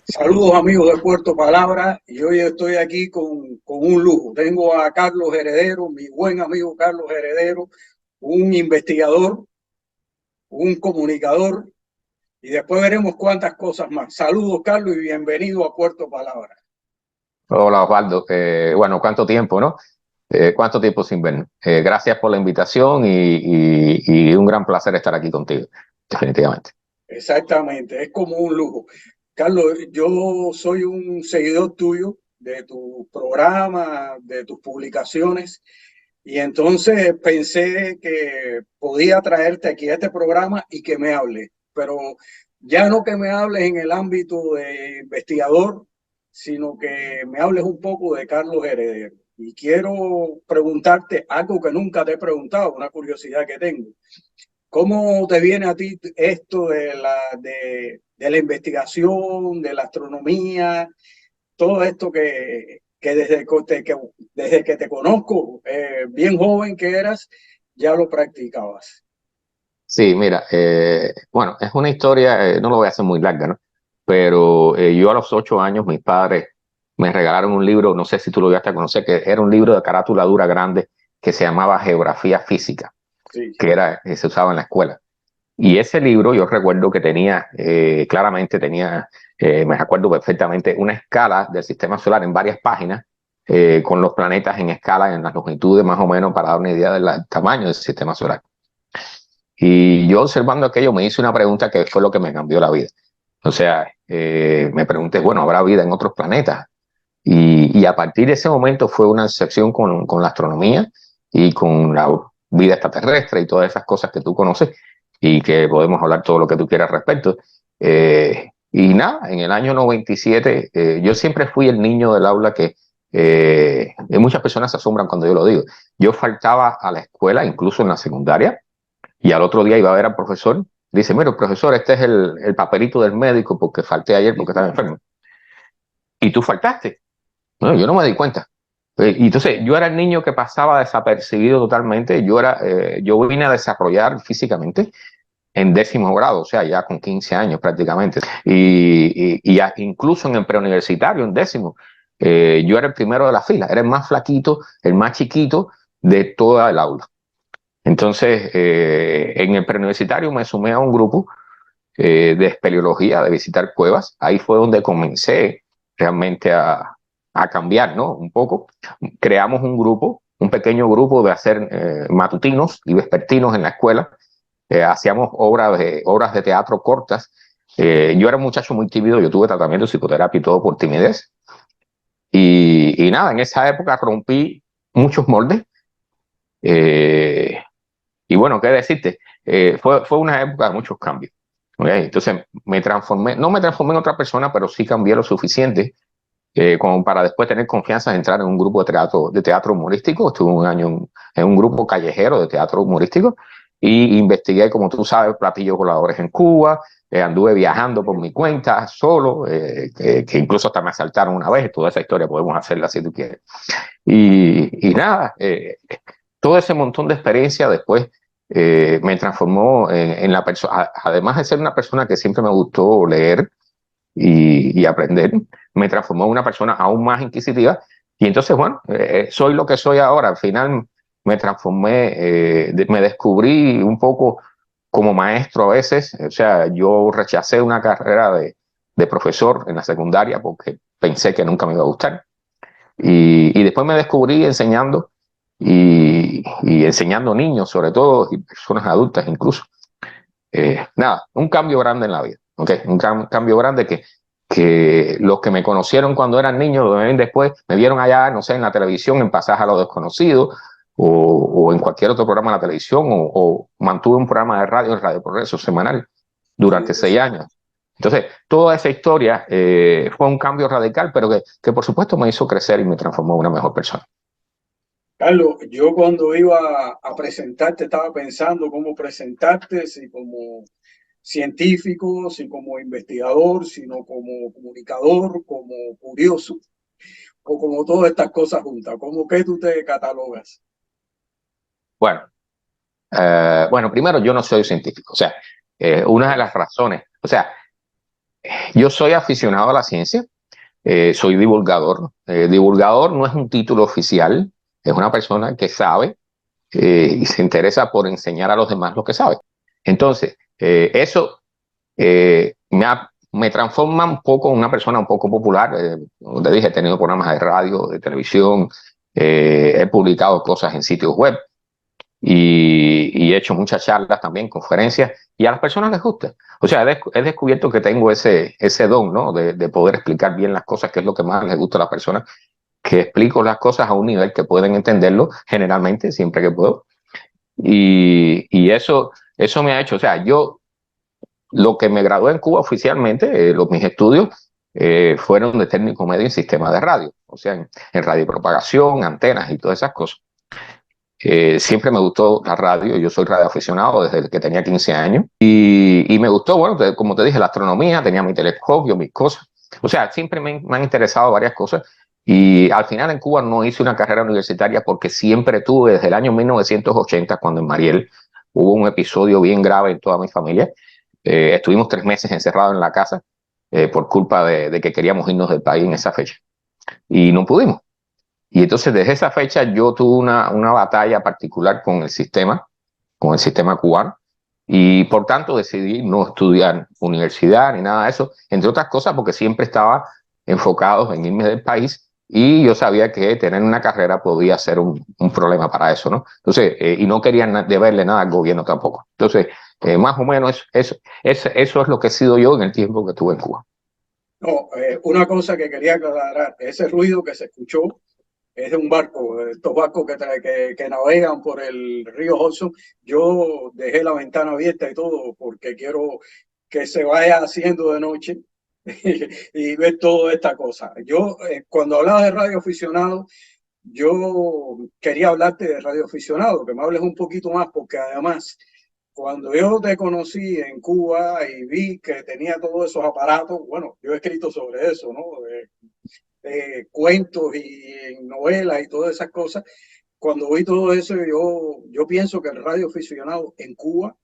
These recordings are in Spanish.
Saludos amigos de Puerto Palabra y hoy estoy aquí con un lujo. Tengo a Carlos Heredero, mi buen amigo Carlos Heredero, un investigador, un comunicador y después veremos cuántas cosas más. Saludos Carlos y bienvenido a Puerto Palabra. Hola Osvaldo, bueno, ¿cuánto tiempo, no? ¿Cuánto tiempo sin vernos? Gracias por la invitación y un gran placer estar aquí contigo, definitivamente. Exactamente, es como un lujo. Carlos, yo soy un seguidor tuyo de tu programa, de tus publicaciones. Y entonces pensé que podía traerte aquí a este programa y que me hables, pero ya no que me hables en el ámbito de investigador, sino que me hables un poco de Carlos Heredero. Y quiero preguntarte algo que nunca te he preguntado, una curiosidad que tengo. ¿Cómo te viene a ti esto de la investigación, de la astronomía? Todo esto que desde que te conozco, bien joven que eras, ya lo practicabas. Sí, mira, bueno, es una historia, no lo voy a hacer muy larga, ¿no? Pero yo a los 8 años, mis padres me regalaron un libro, no sé si tú lo llegaste a conocer, que era un libro de carátula dura grande que se llamaba Geografía Física, Sí, que se usaba en la escuela. Y ese libro yo recuerdo que tenía, claramente tenía, me acuerdo perfectamente, una escala del sistema solar en varias páginas, con los planetas en escala, en las longitudes más o menos, para dar una idea del tamaño del sistema solar. Y yo observando aquello me hice una pregunta que fue lo que me cambió la vida. O sea, me pregunté, bueno, ¿habrá vida en otros planetas? Y a partir de ese momento fue una sección con la astronomía y con la vida extraterrestre y todas esas cosas que tú conoces y que podemos hablar todo lo que tú quieras al respecto. Y nada, en el año 97 yo siempre fui el niño del aula que muchas personas se asombran cuando yo lo digo. Yo faltaba a la escuela, incluso en la secundaria, y al otro día iba a ver al profesor. Dice, mira, profesor, este es el papelito del médico porque falté ayer porque estaba enfermo. Y tú faltaste. No, yo no me di cuenta. Y entonces yo era el niño que pasaba desapercibido totalmente. Yo vine a desarrollar físicamente en 10.º grado, o sea, ya con 15 años prácticamente. Incluso en el preuniversitario, en décimo, yo era el primero de la fila, era el más flaquito, el más chiquito de toda el aula. Entonces, en el preuniversitario me sumé a un grupo de espeleología, de visitar cuevas. Ahí fue donde comencé realmente a cambiar, ¿no? Un poco. Creamos un grupo, un pequeño grupo de hacer matutinos y vespertinos en la escuela. Hacíamos obras de teatro cortas. Yo era un muchacho muy tímido, yo tuve tratamiento de psicoterapia y todo por timidez. Y nada, en esa época rompí muchos moldes. Eh, y bueno, ¿qué decirte? Fue una época de muchos cambios. ¿Okay? Entonces me transformé, no me transformé en otra persona, pero sí cambié lo suficiente como para después tener confianza en entrar en un grupo de teatro humorístico. Estuve un año en un grupo callejero de teatro humorístico y investigué, como tú sabes, platillos voladores en Cuba. Anduve viajando por mi cuenta, solo, que incluso hasta me asaltaron una vez. Toda esa historia podemos hacerla si tú quieres. Y nada, todo ese montón de experiencia después me transformó en la persona, además de ser una persona que siempre me gustó leer y aprender, me transformó en una persona aún más inquisitiva. Y entonces, bueno, soy lo que soy ahora. Al final me transformé, me descubrí un poco como maestro a veces. O sea, yo rechacé una carrera de profesor en la secundaria porque pensé que nunca me iba a gustar. Y después me descubrí enseñando y enseñando niños, sobre todo, y personas adultas incluso. Nada, un cambio grande en la vida, ¿okay? Cambio grande que los que me conocieron cuando eran niños, lo ven después, me vieron allá, no sé, en la televisión, en Pasaje a lo Desconocido, o en cualquier otro programa de la televisión, o mantuve un programa de radio, en Radio Progreso semanal, durante 6 años. Entonces, toda esa historia fue un cambio radical, pero que por supuesto me hizo crecer y me transformó en una mejor persona. Carlos, yo cuando iba a presentarte estaba pensando cómo presentarte, si como científico, si como investigador, sino como comunicador, como curioso, o como todas estas cosas juntas. ¿Cómo que tú te catalogas? Bueno, bueno, primero yo no soy científico, o sea, una de las razones, o sea, Yo soy aficionado a la ciencia, soy divulgador. Divulgador no es un título oficial, es una persona que sabe y se interesa por enseñar a los demás lo que sabe. Entonces, eso me transforma un poco en una persona un poco popular. Como te dije, he tenido programas de radio, de televisión, he publicado cosas en sitios web y he hecho muchas charlas también, conferencias, y a las personas les gusta. O sea, he descubierto que tengo ese don, ¿no? De poder explicar bien las cosas, que es lo que más les gusta a las personas, que explico las cosas a un nivel que pueden entenderlo, generalmente, siempre que puedo. Y eso me ha hecho, o sea, yo lo que me gradué en Cuba oficialmente, mis estudios fueron de técnico medio en sistema de radio, o sea, en radiopropagación, antenas y todas esas cosas. Siempre me gustó la radio, yo soy radioaficionado desde que tenía 15 años y me gustó, bueno, como te dije, la astronomía, tenía mi telescopio, mis cosas. O sea, siempre me han interesado varias cosas y al final en Cuba no hice una carrera universitaria porque siempre tuve, desde el año 1980, cuando en Mariel hubo un episodio bien grave en toda mi familia. Estuvimos 3 meses encerrados en la casa por culpa de que queríamos irnos del país en esa fecha y no pudimos. Y entonces desde esa fecha yo tuve una batalla particular con el sistema cubano, y por tanto decidí no estudiar universidad ni nada de eso, entre otras cosas porque siempre estaba enfocado en irme del país y yo sabía que tener una carrera podía ser un problema para eso, ¿no? Entonces, y no quería deberle nada al gobierno tampoco. Entonces, más o menos eso es lo que he sido yo en el tiempo que estuve en Cuba. No, una cosa que quería aclarar, ese ruido que se escuchó es de un barco, estos barcos que navegan por el río Hudson. Yo dejé la ventana abierta y todo porque quiero que se vaya haciendo de noche y ver toda esta cosa. Yo, cuando hablaba de radio aficionado, yo quería hablarte de radio aficionado, que me hables un poquito más, porque además, cuando yo te conocí en Cuba y vi que tenía todos esos aparatos, bueno, yo he escrito sobre eso, ¿no? Cuentos y novelas y todas esas cosas. Cuando vi todo eso, yo pienso que el radio aficionado en Cuba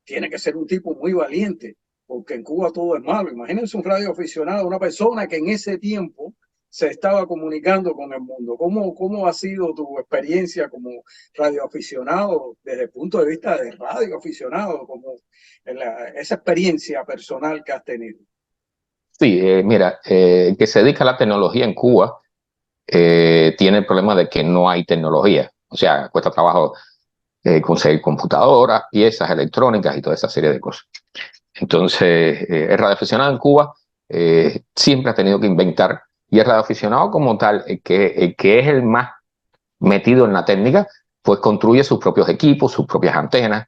tiene que ser un tipo muy valiente, porque en Cuba todo es malo. Imagínense un radio aficionado, una persona que en ese tiempo se estaba comunicando con el mundo. ¿Cómo ha sido tu experiencia como radioaficionado desde el punto de vista de radioaficionado, como esa experiencia personal que has tenido? Sí, mira, el que se dedica a la tecnología en Cuba tiene el problema de que no hay tecnología. O sea, cuesta trabajo conseguir computadoras, piezas electrónicas y toda esa serie de cosas. Entonces, el radioaficionado en Cuba siempre ha tenido que inventar, y el radioaficionado como tal, el que es el más metido en la técnica, pues construye sus propios equipos, sus propias antenas,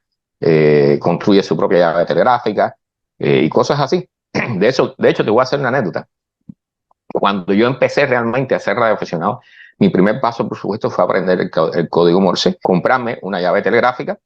construye su propia llave telegráfica y cosas así. De hecho, te voy a hacer una anécdota. Cuando yo empecé realmente a ser radioaficionado, mi primer paso, por supuesto, fue aprender el código Morse, comprarme una llave telegráfica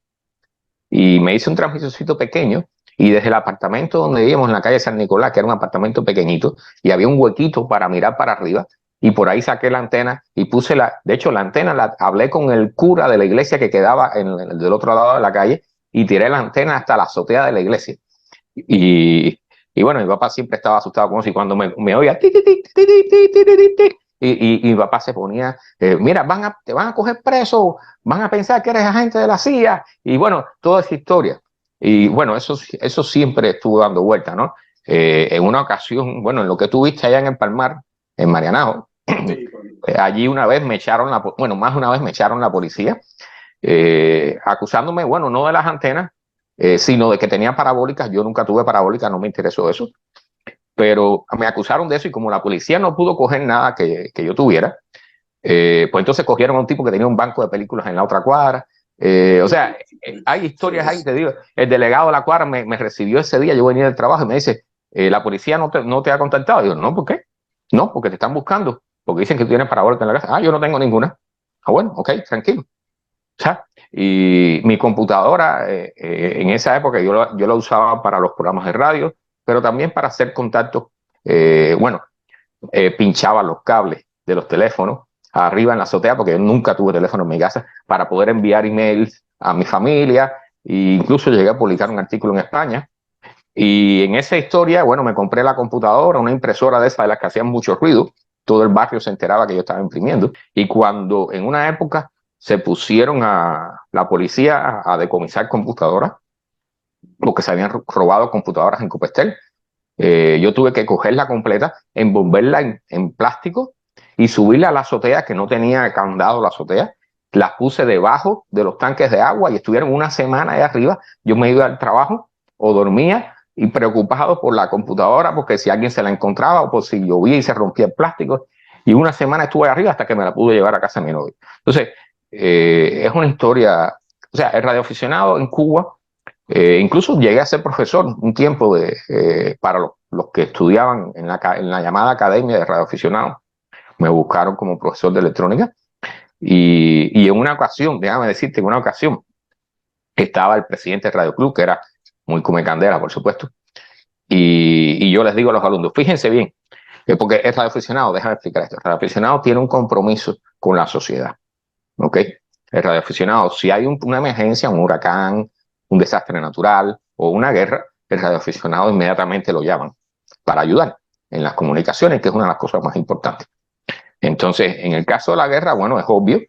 y me hice un transmisorcito pequeño, y desde el apartamento donde vivíamos en la calle San Nicolás, que era un apartamento pequeñito, y había un huequito para mirar para arriba, y por ahí saqué la antena y puse de hecho la antena hablé con el cura de la iglesia que quedaba del otro lado de la calle, y tiré la antena hasta la azotea de la iglesia. Y bueno, mi papá siempre estaba asustado con eso, y cuando me oía, y mi papá se ponía, mira, te van a coger preso, van a pensar que eres agente de la CIA, y bueno, toda esa historia. Y bueno, eso siempre estuvo dando vuelta, ¿no? En una ocasión, bueno, en lo que tú viste allá en el Palmar, en Marianao, Sí, allí una vez me echaron bueno, más de una vez me echaron la policía, acusándome, bueno, no de las antenas, sino de que tenía parabólicas. Yo nunca tuve parabólicas, no me interesó eso, pero me acusaron de eso, y como la policía no pudo coger nada que yo tuviera, pues entonces cogieron a un tipo que tenía un banco de películas en la otra cuadra. O sea, hay historias ahí, te digo. El delegado de la cuadra me recibió ese día, yo venía del trabajo, y me dice, la policía no te ha contactado. Y yo, no, ¿por qué? No, porque te están buscando, porque dicen que tú tienes parabólica en la casa. Ah, yo no tengo ninguna. Ah, bueno, ok, tranquilo. O sea, y mi computadora en esa época yo la usaba para los programas de radio, pero también para hacer contactos. Bueno, pinchaba los cables de los teléfonos arriba en la azotea, porque yo nunca tuve teléfono en mi casa, para poder enviar emails a mi familia, e incluso llegué a publicar un artículo en España. Y en esa historia, bueno, me compré la computadora, una impresora de esas de las que hacían mucho ruido. Todo el barrio se enteraba que yo estaba imprimiendo. Y cuando en una época se pusieron a la policía a decomisar computadoras, porque se habían robado computadoras en Copestel, yo tuve que cogerla completa, envolverla en plástico y subirla a la azotea, que no tenía candado la azotea. Las puse debajo de los tanques de agua y estuvieron una semana ahí arriba. Yo me iba al trabajo o dormía y preocupado por la computadora, porque si alguien se la encontraba o por si llovía y se rompía el plástico. Y una semana estuve arriba hasta que me la pude llevar a casa de mi novio. Entonces, es una historia, o sea, el radioaficionado en Cuba, incluso llegué a ser profesor un tiempo para los que estudiaban en la llamada Academia de Radioaficionados. Me buscaron como profesor de electrónica y en una ocasión, déjame decirte, en una ocasión estaba el presidente del Radio Club, que era muy come candela, por supuesto, y yo les digo a los alumnos, fíjense bien, porque el radioaficionado, déjame explicar esto, el radioaficionado tiene un compromiso con la sociedad, ¿ok? El radioaficionado, si hay una emergencia, un huracán, un desastre natural o una guerra, el radioaficionado inmediatamente lo llaman para ayudar en las comunicaciones, que es una de las cosas más importantes. Entonces, en el caso de la guerra, bueno, es obvio,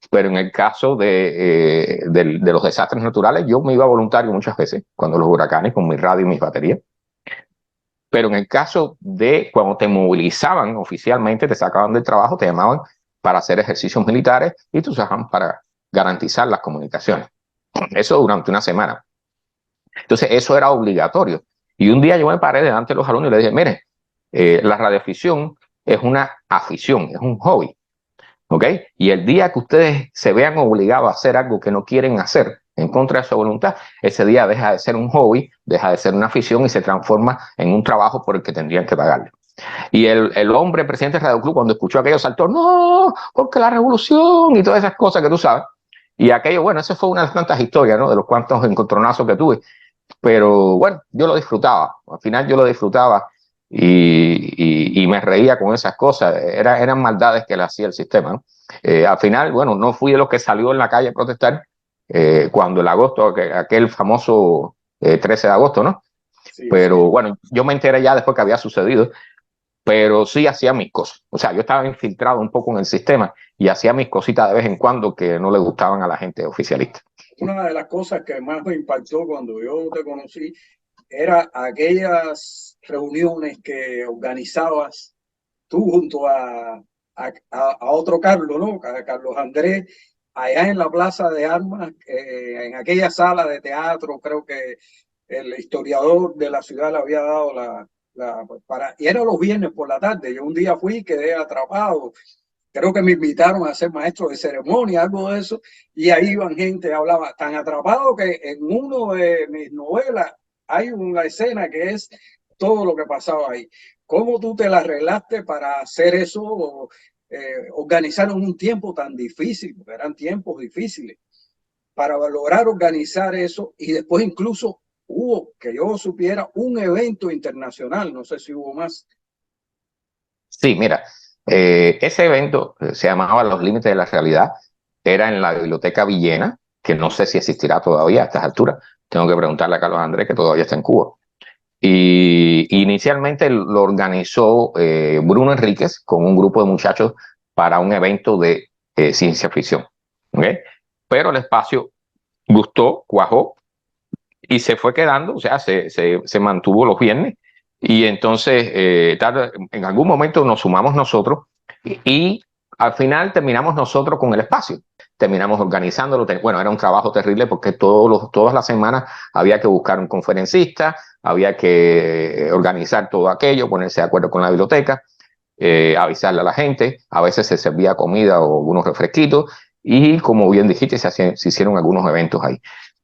pero en el caso de los desastres naturales, yo me iba voluntario muchas veces, cuando los huracanes, con mi radio y mis baterías. Pero en el caso de cuando te movilizaban oficialmente, te sacaban del trabajo, te llamaban para hacer ejercicios militares y te usaban para garantizar las comunicaciones. Eso durante una semana. Entonces, eso era obligatorio. Y un día yo me paré delante de los alumnos y les dije, miren, la radioafición es una afición, es un hobby. ¿Ok? Y el día que ustedes se vean obligados a hacer algo que no quieren hacer en contra de su voluntad, ese día deja de ser un hobby, deja de ser una afición y se transforma en un trabajo por el que tendrían que pagarle. Y el hombre, presidente del Radio Club, cuando escuchó aquello, saltó, no, porque la revolución y todas esas cosas que tú sabes. Y aquello, bueno, esa fue una de las tantas historias, ¿no? De los cuantos encontronazos que tuve. Pero bueno, yo lo disfrutaba. Al final yo lo disfrutaba y me reía con esas cosas. Eran maldades que le hacía el sistema, ¿no? Al final, bueno, no fui de los que salió en la calle a protestar cuando el agosto, aquel famoso 13 de agosto, ¿no? Sí, Pero sí. bueno, yo me enteré ya después que había sucedido, pero sí hacía mis cosas. O sea, yo estaba infiltrado un poco en el sistema y hacía mis cositas de vez en cuando que no le gustaban a la gente oficialista. Una de las cosas que más me impactó cuando yo te conocí era aquellas reuniones que organizabas tú junto a otro Carlos, ¿no? A Carlos Andrés, allá en la Plaza de Armas, en aquella sala de teatro, creo que el historiador de la ciudad le había dado y era los viernes por la tarde. Yo un día fui y quedé atrapado. Creo que me invitaron a ser maestro de ceremonia, algo de eso, y ahí iban gente, hablaba tan atrapado que en uno de mis novelas hay una escena que es todo lo que pasaba ahí. ¿Cómo tú te la arreglaste para hacer eso, organizar en un tiempo tan difícil? Porque eran tiempos difíciles, para lograr organizar eso y después incluso hubo, que yo supiera, un evento internacional, no sé si hubo más. Sí, mira, ese evento se llamaba Los Límites de la Realidad, era en la Biblioteca Villena, que no sé si existirá todavía a estas alturas. Tengo que preguntarle a Carlos Andrés, que todavía está en Cuba. Y inicialmente lo organizó Bruno Enríquez con un grupo de muchachos para un evento de ciencia ficción. ¿Okay? Pero el espacio gustó, cuajó y se fue quedando, o sea, se mantuvo los viernes. Y entonces, en algún momento nos sumamos nosotros y al final terminamos nosotros con el espacio. Terminamos organizándolo. Bueno, era un trabajo terrible porque todas las semanas había que buscar un conferencista, había que organizar todo aquello, ponerse de acuerdo con la biblioteca, avisarle a la gente. A veces se servía comida o algunos refresquitos y, como bien dijiste, se hicieron algunos eventos ahí.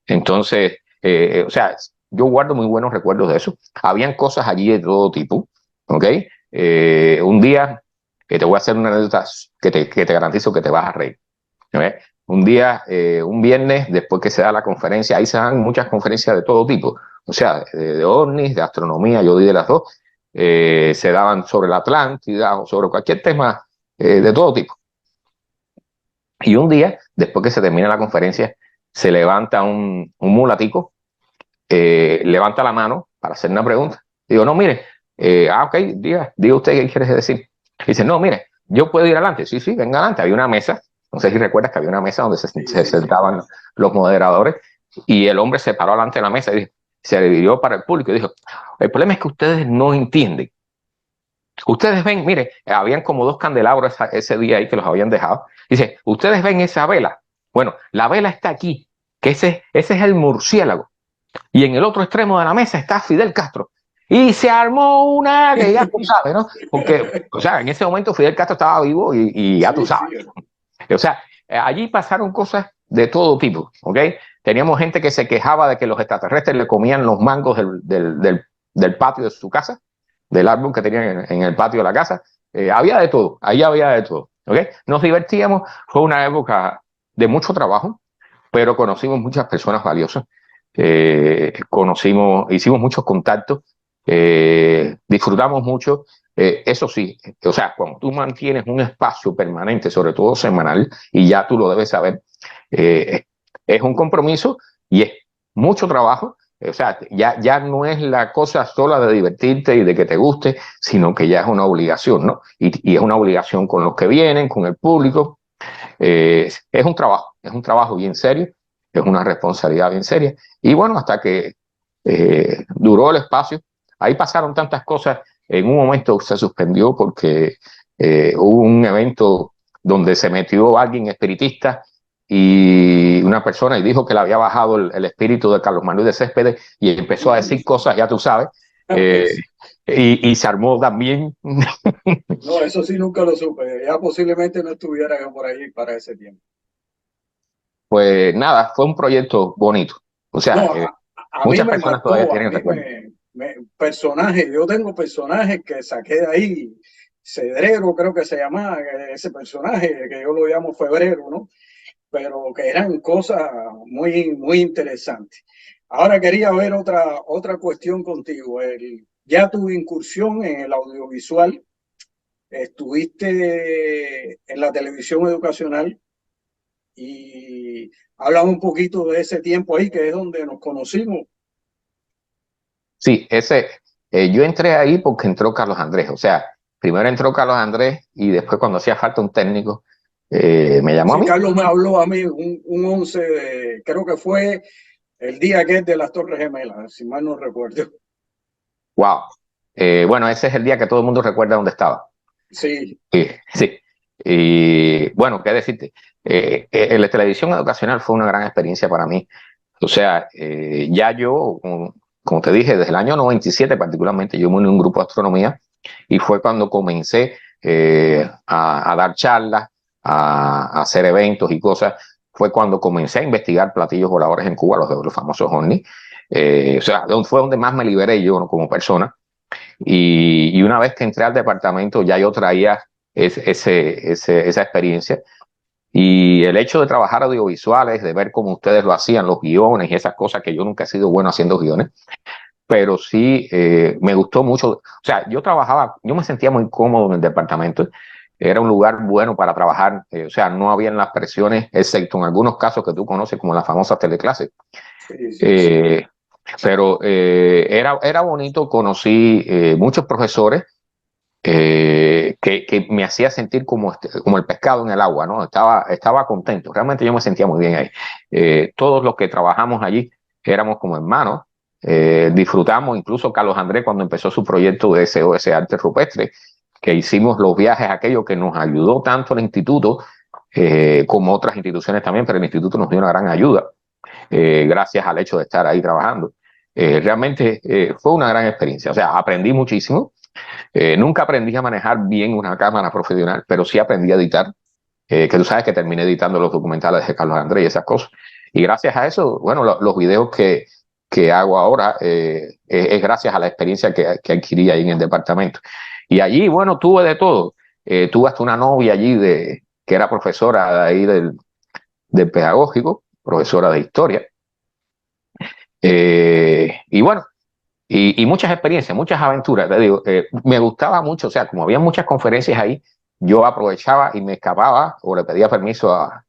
Entonces, o sea, yo guardo muy buenos recuerdos de eso. Habían cosas allí de todo tipo, ¿ok? Un día, te voy a hacer una anécdota que te garantizo que te vas a reír. ¿Okay? Un día, un viernes, después que se da la conferencia, ahí se dan muchas conferencias de todo tipo, o sea, de ovnis, de astronomía, yo di de las dos, se daban sobre la Atlántida o sobre cualquier tema de todo tipo. Y un día, después que se termina la conferencia, se levanta un mulatico, levanta la mano para hacer una pregunta. Digo, no, mire, ok, diga usted qué quiere decir. Dice, no, mire, yo puedo ir adelante. Sí, sí, venga adelante. Había una mesa, no sé si recuerdas que había una mesa donde se sentaban los moderadores, y el hombre se paró delante de la mesa y dijo, se dividió para el público y dijo, el problema es que ustedes no entienden. Ustedes ven, mire, habían como 2 candelabros ese día ahí que los habían dejado. Dice, ustedes ven esa vela. Bueno, la vela está aquí, que ese es el murciélago. Y en el otro extremo de la mesa está Fidel Castro. Y se armó una que ya tú sabes, ¿no? Porque, o sea, en ese momento Fidel Castro estaba vivo y ya tú sabes. O sea, allí pasaron cosas de todo tipo, ¿ok? Teníamos gente que se quejaba de que los extraterrestres le comían los mangos del patio de su casa, del árbol que tenían en el patio de la casa. Había de todo, ahí había de todo, ¿ok? Nos divertíamos, fue una época de mucho trabajo, pero conocimos muchas personas valiosas, hicimos muchos contactos, disfrutamos mucho. Eso sí, o sea, cuando tú mantienes un espacio permanente, sobre todo semanal, y ya tú lo debes saber, es un compromiso y es mucho trabajo. O sea, ya no es la cosa sola de divertirte y de que te guste, sino que ya es una obligación, ¿no? Y es una obligación con los que vienen, con el público. Es un trabajo bien serio, es una responsabilidad bien seria. Y bueno, hasta que duró el espacio, ahí pasaron tantas cosas. En un momento se suspendió porque hubo un evento donde se metió alguien espiritista y una persona y dijo que le había bajado el espíritu de Carlos Manuel de Céspedes y empezó a decir cosas, ya tú sabes, y se armó también. No, eso sí nunca lo supe. Ya posiblemente no estuviera yo por ahí para ese tiempo. Pues nada, fue un proyecto bonito. O sea, No, a mí muchas me personas todavía marcó, a tienen mí recuerdos. personajes, yo tengo personajes que saqué de ahí, Cedrero creo que se llamaba ese personaje, que yo lo llamo Febrero, ¿no? Pero que eran cosas muy interesantes. Ahora quería ver otra cuestión contigo. Ya tu incursión en el audiovisual, estuviste en la televisión educacional y habla un poquito de ese tiempo ahí, que es donde nos conocimos. Sí, yo entré ahí porque entró Carlos Andrés. O sea, primero entró Carlos Andrés y después cuando hacía falta un técnico, me llamó a Sí, mí. Carlos me habló a mí un 11 creo que fue el día que es de las Torres Gemelas, si mal no recuerdo. Wow. Bueno, ese es el día que todo el mundo recuerda dónde estaba. Sí. Sí. Y bueno, qué decirte. La televisión educacional fue una gran experiencia para mí. O sea, ya yo, como te dije, desde el año 97 particularmente, yo me uní a un grupo de astronomía y fue cuando comencé a dar charlas, a hacer eventos y cosas. Fue cuando comencé a investigar platillos voladores en Cuba, los famosos ovnis. O sea, fue donde más me liberé yo, ¿no?, como persona. Y una vez que entré al departamento, ya yo traía esa experiencia. Y el hecho de trabajar audiovisuales, de ver cómo ustedes lo hacían, los guiones y esas cosas, que yo nunca he sido bueno haciendo guiones, pero sí me gustó mucho. O sea, yo me sentía muy cómodo en el departamento. Era un lugar bueno para trabajar. O sea, no habían las presiones, excepto en algunos casos que tú conoces, como las famosas teleclases. Sí, sí, sí. Pero era bonito. Conocí muchos profesores que me hacía sentir como el pescado en el agua, ¿no? Estaba contento. Realmente yo me sentía muy bien ahí. Todos los que trabajamos allí éramos como hermanos. Disfrutamos, incluso Carlos Andrés, cuando empezó su proyecto de SOS Arte Rupestre, que hicimos los viajes, aquello que nos ayudó tanto el instituto, como otras instituciones también, pero el instituto nos dio una gran ayuda, gracias al hecho de estar ahí trabajando. Realmente fue una gran experiencia. O sea, aprendí muchísimo. Nunca aprendí a manejar bien una cámara profesional, pero sí aprendí a editar, que tú sabes que terminé editando los documentales de Carlos Andrés y esas cosas. Y gracias a eso, bueno, los videos que hago ahora es gracias a la experiencia que adquirí ahí en el departamento. Y allí, bueno, tuve de todo. Tuve hasta una novia allí que era profesora de ahí del pedagógico, profesora de historia. Y bueno, y muchas experiencias, muchas aventuras. Te digo, me gustaba mucho, o sea, como había muchas conferencias ahí, yo aprovechaba y me escapaba o le pedía permiso a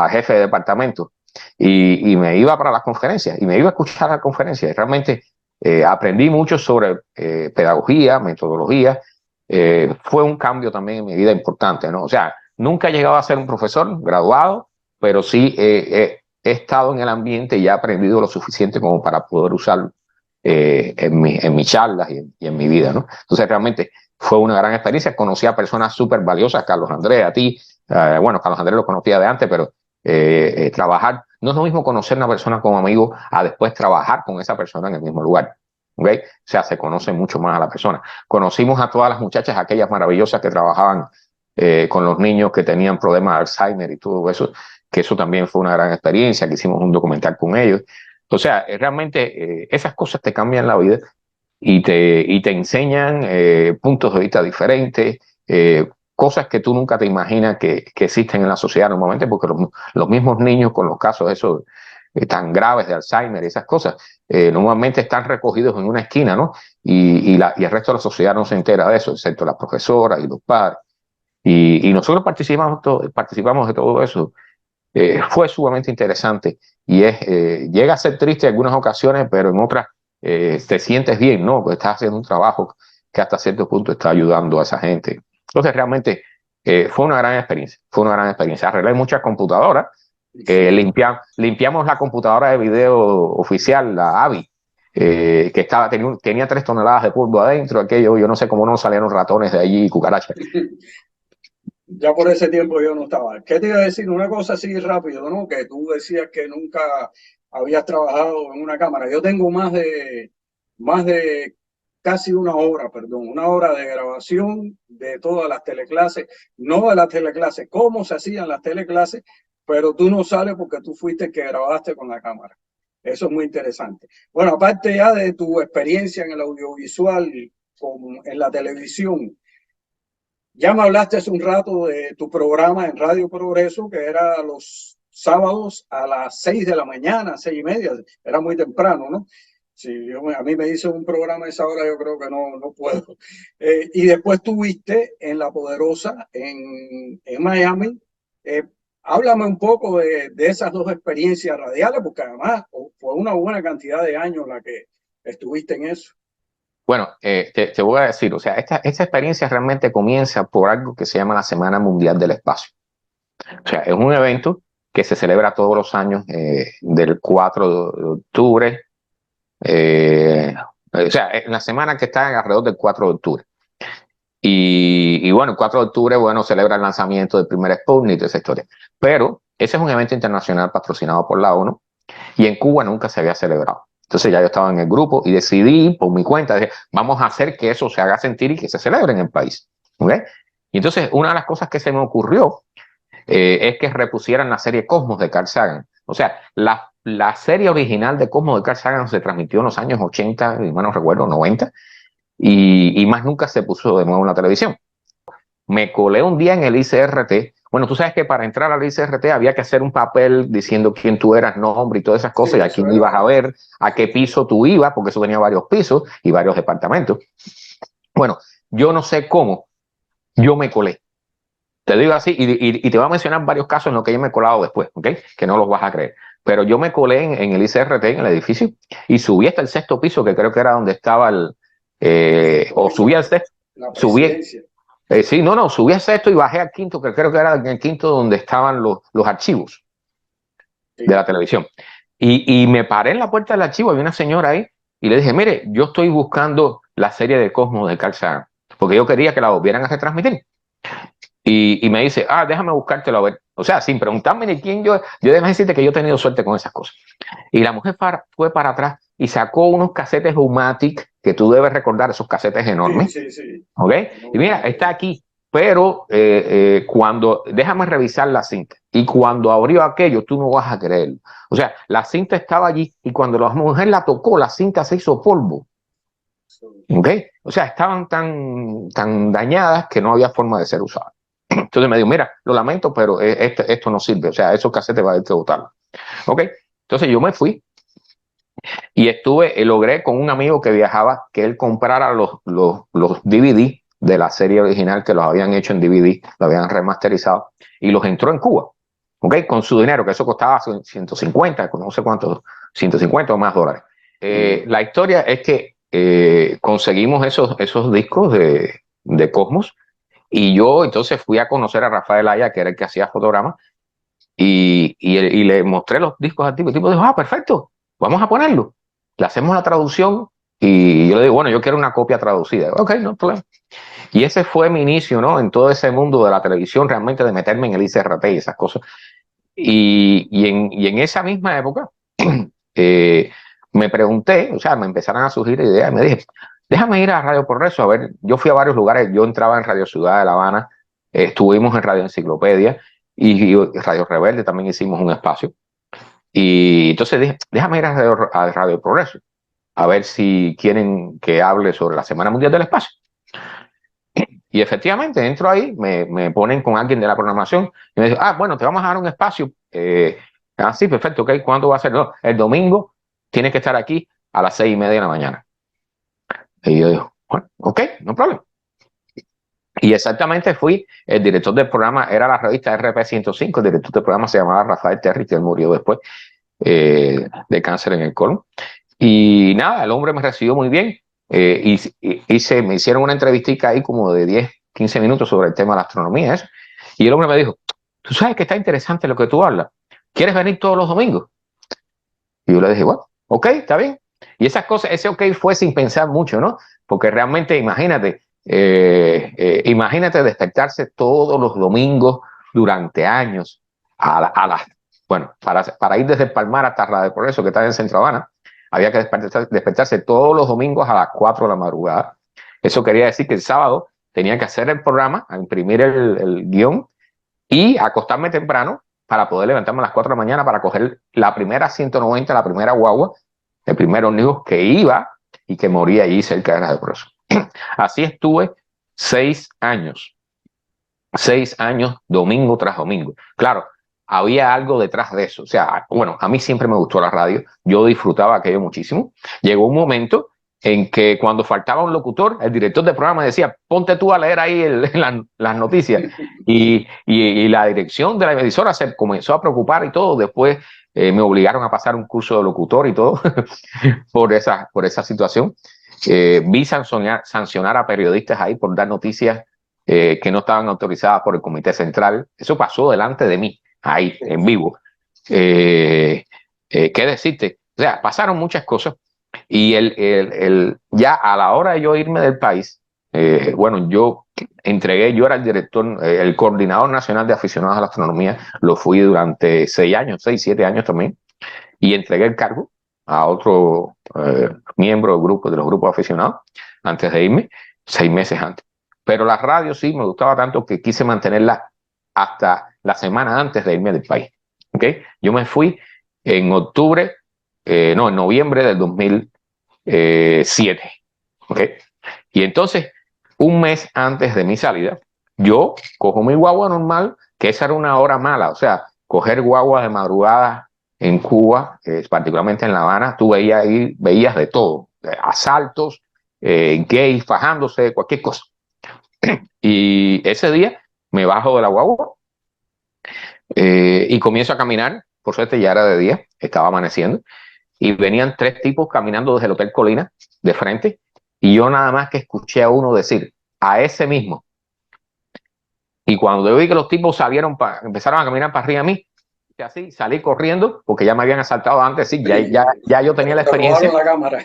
jefe de departamento y me iba para las conferencias y me iba a escuchar las conferencias. Y realmente Aprendí mucho sobre pedagogía, metodología. Fue un cambio también en mi vida importante, ¿no? O sea, nunca he llegado a ser un profesor graduado, pero sí he estado en el ambiente y he aprendido lo suficiente como para poder usarlo en mis charlas y en mi vida, ¿no? Entonces realmente fue una gran experiencia. Conocí a personas súper valiosas, Carlos Andrés, a ti. Bueno, Carlos Andrés lo conocía de antes, pero trabajar, no es lo mismo conocer a una persona como amigo a después trabajar con esa persona en el mismo lugar. ¿Okay? O sea, se conoce mucho más a la persona. Conocimos a todas las muchachas, aquellas maravillosas que trabajaban con los niños que tenían problemas de Alzheimer y todo eso, que eso también fue una gran experiencia, que hicimos un documental con ellos. O sea, realmente esas cosas te cambian la vida y te enseñan puntos de vista diferentes, cosas que tú nunca te imaginas que existen en la sociedad normalmente, porque los mismos niños con los casos esos tan graves de Alzheimer y esas cosas, normalmente están recogidos en una esquina, ¿no? Y el resto de la sociedad no se entera de eso, excepto las profesoras y los padres. Y nosotros participamos de todo eso. Fue sumamente interesante y llega a ser triste en algunas ocasiones, pero en otras te sientes bien, ¿no? Porque estás haciendo un trabajo que hasta cierto punto está ayudando a esa gente. Entonces realmente fue una gran experiencia, Arreglé muchas computadoras, limpiamos la computadora de video oficial, la AVI, que tenía 3 toneladas de polvo adentro, aquello, yo no sé cómo no salieron ratones de allí y cucarachas. Ya por ese tiempo yo no estaba. ¿Qué te iba a decir? Una cosa así rápido, ¿no? Que tú decías que nunca habías trabajado en una cámara. Yo tengo más de casi una hora de grabación de todas las teleclases, no de las teleclases, cómo se hacían las teleclases, pero tú no sales porque tú fuiste el que grabaste con la cámara. Eso es muy interesante. Bueno, aparte ya de tu experiencia en el audiovisual, en la televisión, ya me hablaste hace un rato de tu programa en Radio Progreso, que era los sábados a las 6 de la mañana, 6:30, era muy temprano, ¿no? Si a mí me dice un programa a esa hora, yo creo que no puedo. Y después tuviste en La Poderosa, en Miami. Háblame un poco de esas dos experiencias radiales, porque además fue una buena cantidad de años la que estuviste en eso. Bueno, te voy a decir, o sea, esta experiencia realmente comienza por algo que se llama la Semana Mundial del Espacio. O sea, es un evento que se celebra todos los años del 4 de octubre, o sea, es una semana que está alrededor del 4 de octubre. Y bueno, el 4 de octubre, bueno, celebra el lanzamiento del primer Sputnik y toda esa historia. Pero ese es un evento internacional patrocinado por la ONU y en Cuba nunca se había celebrado. Entonces ya yo estaba en el grupo y decidí por mi cuenta, dije, vamos a hacer que eso se haga sentir y que se celebre en el país. ¿Okay? Y entonces una de las cosas que se me ocurrió es que repusieran la serie Cosmos de Carl Sagan. O sea, la serie original de Cosmos de Carl Sagan se transmitió en los años 80, y no recuerdo, 90, y más nunca se puso de nuevo en la televisión. Me colé un día en el ICRT. Bueno, tú sabes que para entrar al ICRT había que hacer un papel diciendo quién tú eras, nombre y todas esas cosas, sí, y a quién ibas a ver, a qué piso tú ibas, porque eso tenía varios pisos y varios departamentos. Bueno, yo no sé cómo, yo me colé. Te digo así, y te voy a mencionar varios casos en los que yo me he colado después, ¿ok? Que no los vas a creer. Pero yo me colé en el ICRT, en el edificio, y subí hasta el 6º piso, que creo que era donde estaba o subí al 6º. Subí. Sí, no, subí al 6º y bajé al 5º, que creo que era en el 5º donde estaban los archivos de la televisión. Y me paré en la puerta del archivo, había una señora ahí, y le dije, mire, yo estoy buscando la serie de Cosmos de Carl Sagan, porque yo quería que la volvieran a retransmitir. Y me dice, déjame buscártelo a ver. O sea, sin preguntarme ni quién yo déjame decirte que yo he tenido suerte con esas cosas. Y la mujer fue para atrás y sacó unos casetes Humatic, que tú debes recordar, esos casetes enormes. Sí. ¿Ok? Y mira, está aquí, pero déjame revisar la cinta. Y cuando abrió aquello, tú no vas a creerlo. O sea, la cinta estaba allí y cuando la mujer la tocó, la cinta se hizo polvo. ¿Ok? O sea, estaban tan dañadas que no había forma de ser usadas. Entonces me dijo, mira, lo lamento, pero esto no sirve. O sea, esos casetes va a haber que botarlos. ¿Ok? Entonces yo me fui y logré con un amigo que viajaba que él comprara los DVD de la serie original, que los habían hecho en DVD, lo habían remasterizado, y los entró en Cuba, ¿ok? Con su dinero, que eso costaba 150, no sé cuántos, 150 o más dólares. La historia es que conseguimos esos discos de Cosmos, y yo entonces fui a conocer a Rafael Aya, que era el que hacía fotogramas, y le mostré los discos al tipo. El tipo dijo, perfecto, vamos a ponerlo. Le hacemos la traducción, y yo le digo, bueno, yo quiero una copia traducida. Ok, no hay problema. Y ese fue mi inicio, ¿no? En todo ese mundo de la televisión, realmente de meterme en el ICRT y esas cosas. Y en esa misma época me pregunté, o sea, me empezaron a surgir ideas, y me dije, déjame ir a Radio Progreso. A ver, yo fui a varios lugares, yo entraba en Radio Ciudad de La Habana, estuvimos en Radio Enciclopedia y Radio Rebelde también hicimos un espacio. Y entonces dije, déjame ir a Radio Progreso, a ver si quieren que hable sobre la Semana Mundial del Espacio. Y efectivamente, entro ahí, me ponen con alguien de la programación y me dicen, bueno, te vamos a dar un espacio. Sí, perfecto, ok, ¿cuándo va a ser? No, el domingo tienes que estar aquí a las 6:30 de la mañana. Y yo digo, bueno, ok, no problema. Y exactamente fui, el director del programa era la revista RP 105, el director del programa se llamaba Rafael Terry, que él murió después de cáncer en el colon. Y nada, el hombre me recibió muy bien. Me hicieron una entrevistica ahí como de 10, 15 minutos sobre el tema de la astronomía, eso. Y el hombre me dijo, tú sabes que está interesante lo que tú hablas, ¿quieres venir todos los domingos? Y yo le dije, bueno, ok, está bien. Y esas cosas, ese ok fue sin pensar mucho, ¿no? Porque realmente imagínate despertarse todos los domingos durante años bueno, para ir desde el Palmar hasta Radio Progreso, que está en Centro Habana, había que despertarse todos los domingos a las 4 de la madrugada. Eso quería decir que el sábado tenía que hacer el programa, a imprimir el guión y acostarme temprano para poder levantarme a las 4 de la mañana para coger la primera 190, la primera guagua, el primer ómnibus que iba y que moría allí cerca de Radio Progreso. Así estuve 6 años. 6 años, domingo tras domingo. Claro, había algo detrás de eso. O sea, bueno, a mí siempre me gustó la radio, yo disfrutaba aquello muchísimo. Llegó un momento en que cuando faltaba un locutor, el director del programa decía, ponte tú a leer ahí las noticias. Y la dirección de la emisora se comenzó a preocupar y todo. Después me obligaron a pasar un curso de locutor y todo por esa situación. Vi sancionar a periodistas ahí por dar noticias que no estaban autorizadas por el Comité Central. Eso pasó delante de mí, ahí, en vivo. ¿Qué decirte? O sea, pasaron muchas cosas y ya a la hora de yo irme del país, bueno, yo era el director, el coordinador nacional de aficionados a la astronomía, lo fui durante 6 años, 6, 7 años también, y entregué el cargo a otro miembro del grupo, de los grupos aficionados, antes de irme, 6 meses antes. Pero la radio sí me gustaba tanto que quise mantenerla hasta la semana antes de irme del país. ¿Okay? Yo me fui en en noviembre del 2007. ¿Okay? Y entonces, un mes antes de mi salida, yo cojo mi guagua normal, que esa era una hora mala. O sea, coger guagua de madrugada en Cuba, particularmente en La Habana, tú veías de todo, asaltos, gays fajándose, cualquier cosa. Y ese día me bajo de la guagua y comienzo a caminar. Por suerte ya era de día, estaba amaneciendo, y venían 3 tipos caminando desde el Hotel Colina de frente, y yo nada más que escuché a uno decir, a ese mismo. Y cuando yo vi que los tipos empezaron a caminar para arriba a mí, así salí corriendo, porque ya me habían asaltado antes, sí, ya yo tenía la experiencia. La cámara.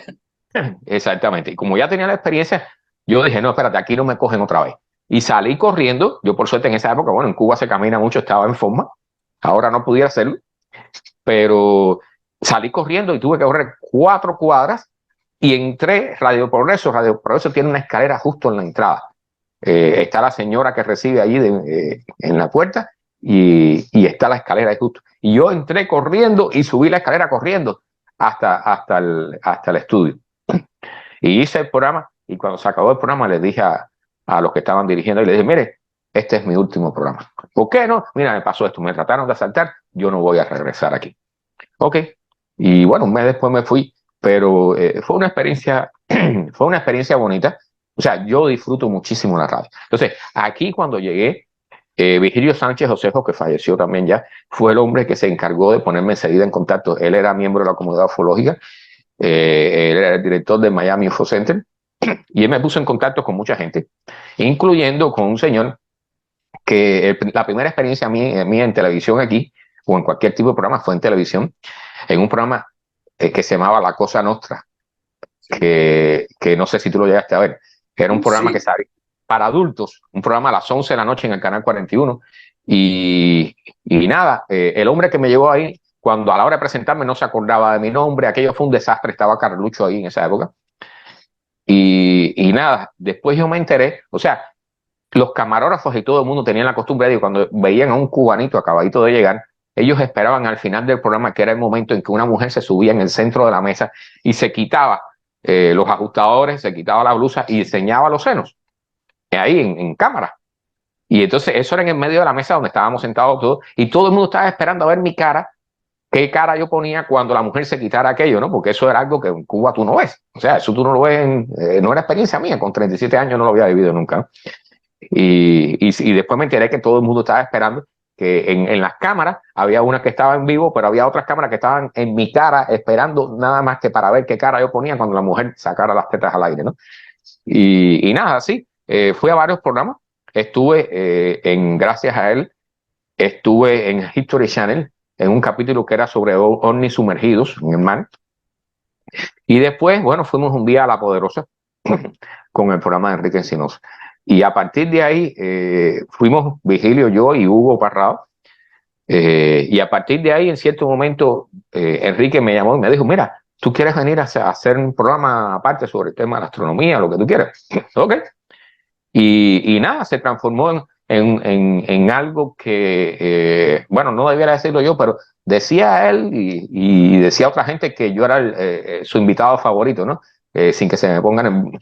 Exactamente, y como ya tenía la experiencia, yo dije, no, espérate, aquí no me cogen otra vez. Y salí corriendo. Yo por suerte en esa época, bueno, en Cuba se camina mucho, estaba en forma, ahora no pudiera hacerlo, pero salí corriendo y tuve que correr 4 cuadras y entré. Radio Progreso tiene una escalera justo en la entrada. Está la señora que recibe allí en la puerta y está la escalera ahí justo. Y yo entré corriendo y subí la escalera corriendo hasta el estudio. Y hice el programa, y cuando se acabó el programa les dije a los que estaban dirigiendo, y les dije, mire, este es mi último programa. ¿Por qué no? Mira, me pasó esto, me trataron de asaltar, yo no voy a regresar aquí. Ok. Y bueno, un mes después me fui, pero fue una experiencia bonita. O sea, yo disfruto muchísimo la radio. Entonces, aquí cuando llegué, Virgilio Sánchez Josejo, que falleció también ya, fue el hombre que se encargó de ponerme enseguida en contacto. Él era miembro de la comunidad ufológica. él era el director del Miami UFO Center, y él me puso en contacto con mucha gente, incluyendo con un señor que la primera experiencia mía en televisión aquí, o en cualquier tipo de programa, fue en televisión, en un programa que se llamaba La Cosa Nostra, Sí. que no sé si tú lo llegaste a ver. Era un programa Sí. que salía para adultos, un programa a las 11 de la noche en el canal 41. Y nada, el hombre que me llevó ahí, cuando a la hora de presentarme no se acordaba de mi nombre, aquello fue un desastre, estaba Carlucho ahí en esa época. Y nada, después yo me enteré, o sea, los camarógrafos y todo el mundo tenían la costumbre de que cuando veían a un cubanito acabadito de llegar, ellos esperaban al final del programa, que era el momento en que una mujer se subía en el centro de la mesa y se quitaba los ajustadores, se quitaba la blusa y enseñaba los senos, ahí en cámara. Y entonces eso era en el medio de la mesa donde estábamos sentados todos, y todo el mundo estaba esperando a ver mi cara, qué cara yo ponía cuando la mujer se quitara aquello, ¿no? Porque eso era algo que en Cuba tú no ves. O sea, eso tú no lo ves, no era experiencia mía, con 37 años no lo había vivido nunca, ¿no? Y después me enteré que todo el mundo estaba esperando, que en las cámaras había una que estaba en vivo, pero había otras cámaras que estaban en mi cara esperando nada más que para ver qué cara yo ponía cuando la mujer sacara las tetas al aire, ¿no? Y nada, sí, fui a varios programas, estuve gracias a él, estuve en History Channel, en un capítulo que era sobre ovnis sumergidos en el mar. Y después, bueno, fuimos un día a La Poderosa con el programa de Enrique Encinosa. Y a partir de ahí fuimos Vigilio, yo y Hugo Parrado. Y a partir de ahí, en cierto momento, Enrique me llamó y me dijo, mira, ¿tú quieres venir a hacer un programa aparte sobre el tema de la astronomía, lo que tú quieras? Ok. Y nada, se transformó en algo que, bueno, no debiera decirlo yo, pero decía él y decía otra gente que yo era su invitado favorito, ¿no? Sin que se me pongan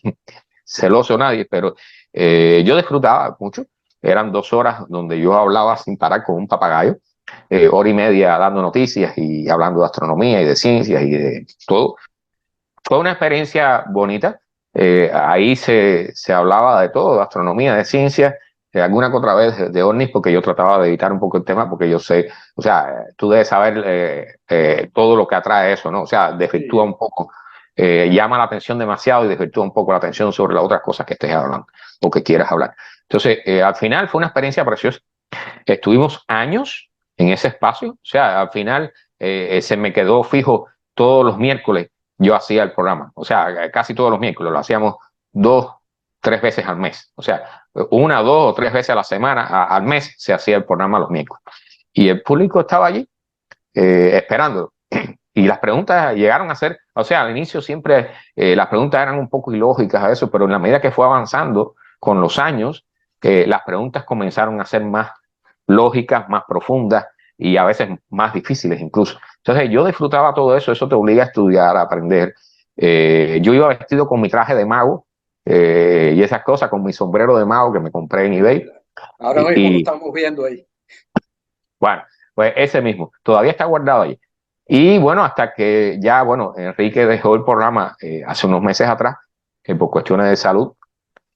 celoso nadie, pero yo disfrutaba mucho. Eran 2 horas donde yo hablaba sin parar con un papagayo, hora y media dando noticias y hablando de astronomía y de ciencias y de todo. Fue una experiencia bonita. Ahí se hablaba de todo, de astronomía, de ciencia, alguna que otra vez de ovnis, porque yo trataba de evitar un poco el tema, porque yo sé, o sea, tú debes saber todo lo que atrae eso, ¿no? O sea, desvirtúa un poco, llama la atención demasiado y desvirtúa un poco la atención sobre las otras cosas que estés hablando o que quieras hablar. Entonces, al final fue una experiencia preciosa. Estuvimos años en ese espacio, o sea, al final se me quedó fijo todos los miércoles yo hacía el programa, o sea, casi todos los miércoles, lo hacíamos 2, 3 veces al mes, o sea, 1, 2 o 3 veces a la semana, al mes se hacía el programa los miércoles. Y el público estaba allí esperando. Y las preguntas llegaron a ser, o sea, al inicio siempre las preguntas eran un poco ilógicas a eso, pero en la medida que fue avanzando con los años, las preguntas comenzaron a ser más lógicas, más profundas y a veces más difíciles incluso. Entonces yo disfrutaba todo eso, eso te obliga a estudiar, a aprender. Yo iba vestido con mi traje de mago y esas cosas, con mi sombrero de mago que me compré en eBay. Ahora mismo lo estamos viendo ahí. Bueno, pues ese mismo, todavía está guardado ahí. Y bueno, hasta que ya, bueno, Enrique dejó el programa hace unos meses atrás, por cuestiones de salud.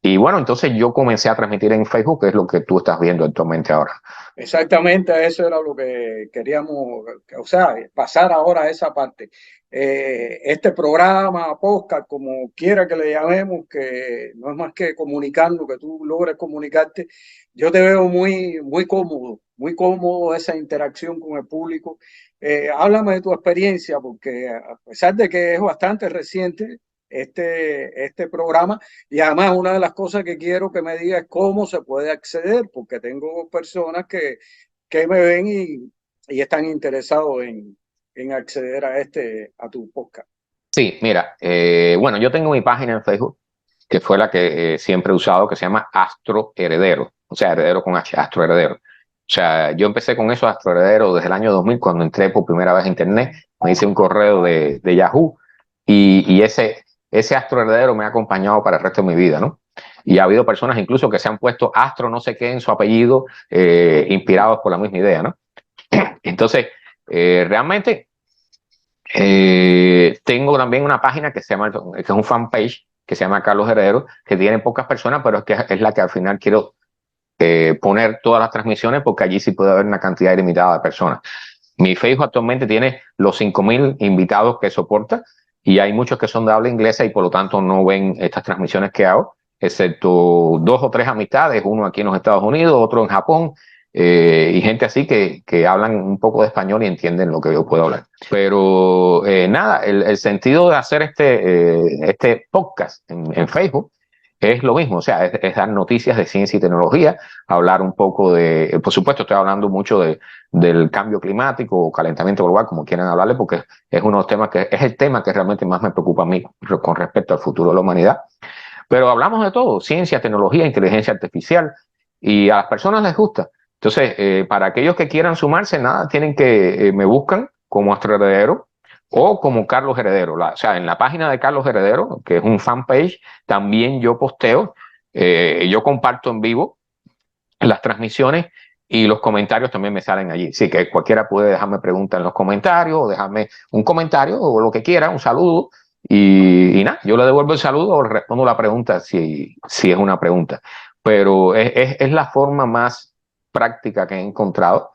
Y bueno, entonces yo comencé a transmitir en Facebook, que es lo que tú estás viendo actualmente ahora. Exactamente, eso era lo que queríamos, o sea, pasar ahora a esa parte. Este programa, podcast, como quiera que le llamemos, que no es más que comunicando, que tú logres comunicarte, yo te veo muy cómodo esa interacción con el público. Háblame de tu experiencia, porque a pesar de que es bastante reciente este programa, y además una de las cosas que quiero que me digas es cómo se puede acceder, porque tengo personas que me ven y están interesados en acceder a tu podcast. Sí, mira, bueno, yo tengo mi página en Facebook, que fue la que siempre he usado, que se llama Astro Heredero, o sea, heredero con H, Astro Heredero. O sea, yo empecé con eso, Astro Heredero, desde el año 2000, cuando entré por primera vez a Internet, me hice un correo de Yahoo y ese Astro Heredero me ha acompañado para el resto de mi vida, ¿no? Y ha habido personas incluso que se han puesto Astro no sé qué en su apellido, inspirados por la misma idea, ¿no? Entonces, realmente tengo también una página que se llama, que es un fanpage, que se llama Carlos Heredero, que tiene pocas personas, pero es que es la que al final quiero poner todas las transmisiones, porque allí sí puede haber una cantidad ilimitada de personas. Mi Facebook actualmente tiene los 5.000 invitados que soporta y hay muchos que son de habla inglesa y por lo tanto no ven estas transmisiones que hago, excepto 2 o 3 amistades, uno aquí en los Estados Unidos, otro en Japón, y gente así que hablan un poco de español y entienden lo que yo puedo hablar. Pero nada, el sentido de hacer este podcast en Facebook es lo mismo, o sea, es dar noticias de ciencia y tecnología, hablar un poco de, por supuesto estoy hablando mucho del cambio climático o calentamiento global, como quieran hablarle, porque es uno de los temas que es el tema que realmente más me preocupa a mí con respecto al futuro de la humanidad. Pero hablamos de todo, ciencia, tecnología, inteligencia artificial, y a las personas les gusta. Entonces, para aquellos que quieran sumarse, nada, tienen que, me buscan como Astro Heredero o como Carlos Heredero. O sea, en la página de Carlos Heredero, que es un fanpage, también yo posteo, yo comparto en vivo las transmisiones y los comentarios también me salen allí. Así que cualquiera puede dejarme preguntas en los comentarios o dejarme un comentario o lo que quiera, un saludo. Y nada, yo le devuelvo el saludo o le respondo la pregunta si es una pregunta. Pero es la forma más práctica que he encontrado.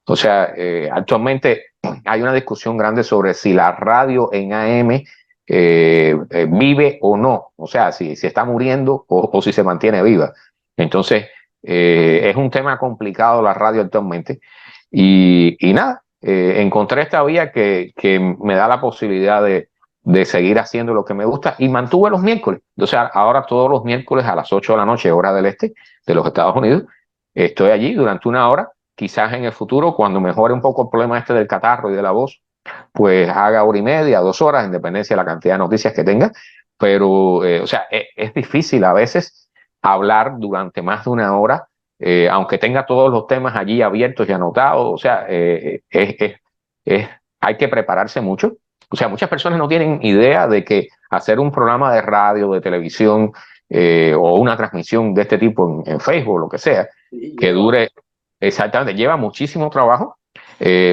O sea, actualmente hay una discusión grande sobre si la radio en AM vive o no. O sea, si está muriendo o si se mantiene viva. Entonces, es un tema complicado la radio actualmente. Y nada, encontré esta vía que me da la posibilidad de seguir haciendo lo que me gusta y mantuve los miércoles. O sea, ahora todos los miércoles a las 8 de la noche, hora del este de los Estados Unidos, estoy allí durante 1 hora. Quizás en el futuro, cuando mejore un poco el problema este del catarro y de la voz, pues haga 1 hora y media, 2 horas, en dependencia de la cantidad de noticias que tenga. Pero, o sea, es difícil a veces hablar durante más de 1 hora, aunque tenga todos los temas allí abiertos y anotados. O sea, hay que prepararse mucho. O sea, muchas personas no tienen idea de que hacer un programa de radio, de televisión o una transmisión de este tipo en Facebook, lo que sea, que dure, exactamente, lleva muchísimo trabajo.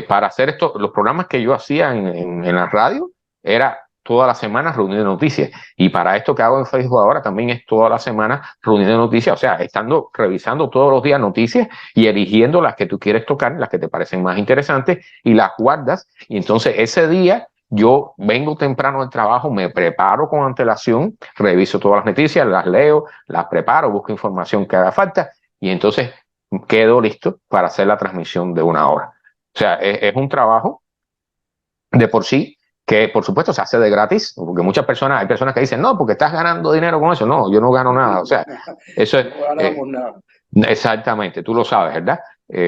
Para hacer esto, los programas que yo hacía en la radio era toda la semana reunión de noticias, y para esto que hago en Facebook ahora también es toda la semana reunión de noticias, o sea, estando revisando todos los días noticias y eligiendo las que tú quieres tocar, las que te parecen más interesantes, y las guardas, y entonces ese día yo vengo temprano del trabajo, me preparo con antelación, reviso todas las noticias, las leo, las preparo, busco información que haga falta, y entonces quedo listo para hacer la transmisión de 1 hora. O sea, es un trabajo de por sí que, por supuesto, se hace de gratis, porque hay personas que dicen, no, porque estás ganando dinero con eso. No, yo no gano nada. O sea, eso es... No ganamos nada. Exactamente, tú lo sabes, ¿verdad?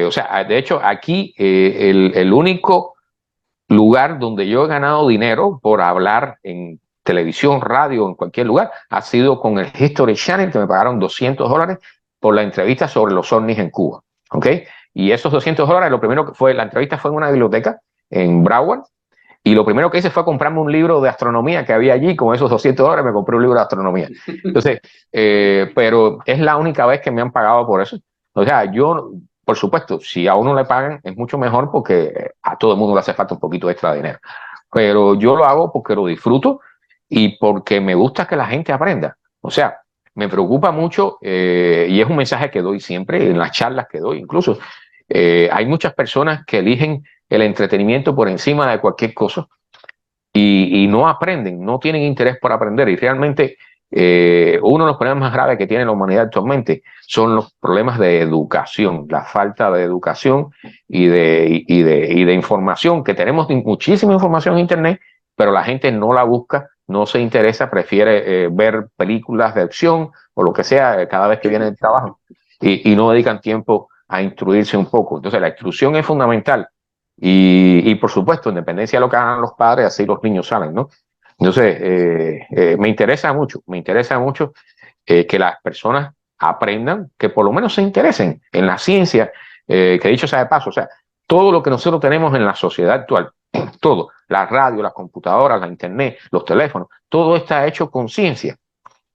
O sea, de hecho, aquí el único lugar donde yo he ganado dinero por hablar en televisión, radio, en cualquier lugar, ha sido con el History Channel, que me pagaron $200 por la entrevista sobre los ovnis en Cuba. ¿Ok? Y esos $200, lo primero que fue, la entrevista fue en una biblioteca en Broward, y lo primero que hice fue comprarme un libro de astronomía que había allí. Con esos $200 me compré un libro de astronomía. Entonces, pero es la única vez que me han pagado por eso. O sea, yo, por supuesto, si a uno le pagan es mucho mejor, porque a todo el mundo le hace falta un poquito extra de dinero. Pero yo lo hago porque lo disfruto y porque me gusta que la gente aprenda. O sea, me preocupa mucho, y es un mensaje que doy siempre en las charlas que doy. Incluso hay muchas personas que eligen el entretenimiento por encima de cualquier cosa y no aprenden, no tienen interés por aprender. Y realmente uno de los problemas más graves que tiene la humanidad actualmente son los problemas de educación, la falta de educación y de información, que tenemos muchísima información en Internet, pero la gente no la busca, no se interesa, prefiere ver películas de acción o lo que sea cada vez que viene del trabajo, y no dedican tiempo a instruirse un poco. Entonces la instrucción es fundamental. Y por supuesto, en dependencia de lo que hagan los padres, así los niños salen, ¿no? Entonces, me interesa mucho que las personas aprendan, que por lo menos se interesen en la ciencia, que dicho sea de paso, o sea, todo lo que nosotros tenemos en la sociedad actual, todo, la radio, las computadoras, la internet, los teléfonos, todo está hecho con ciencia.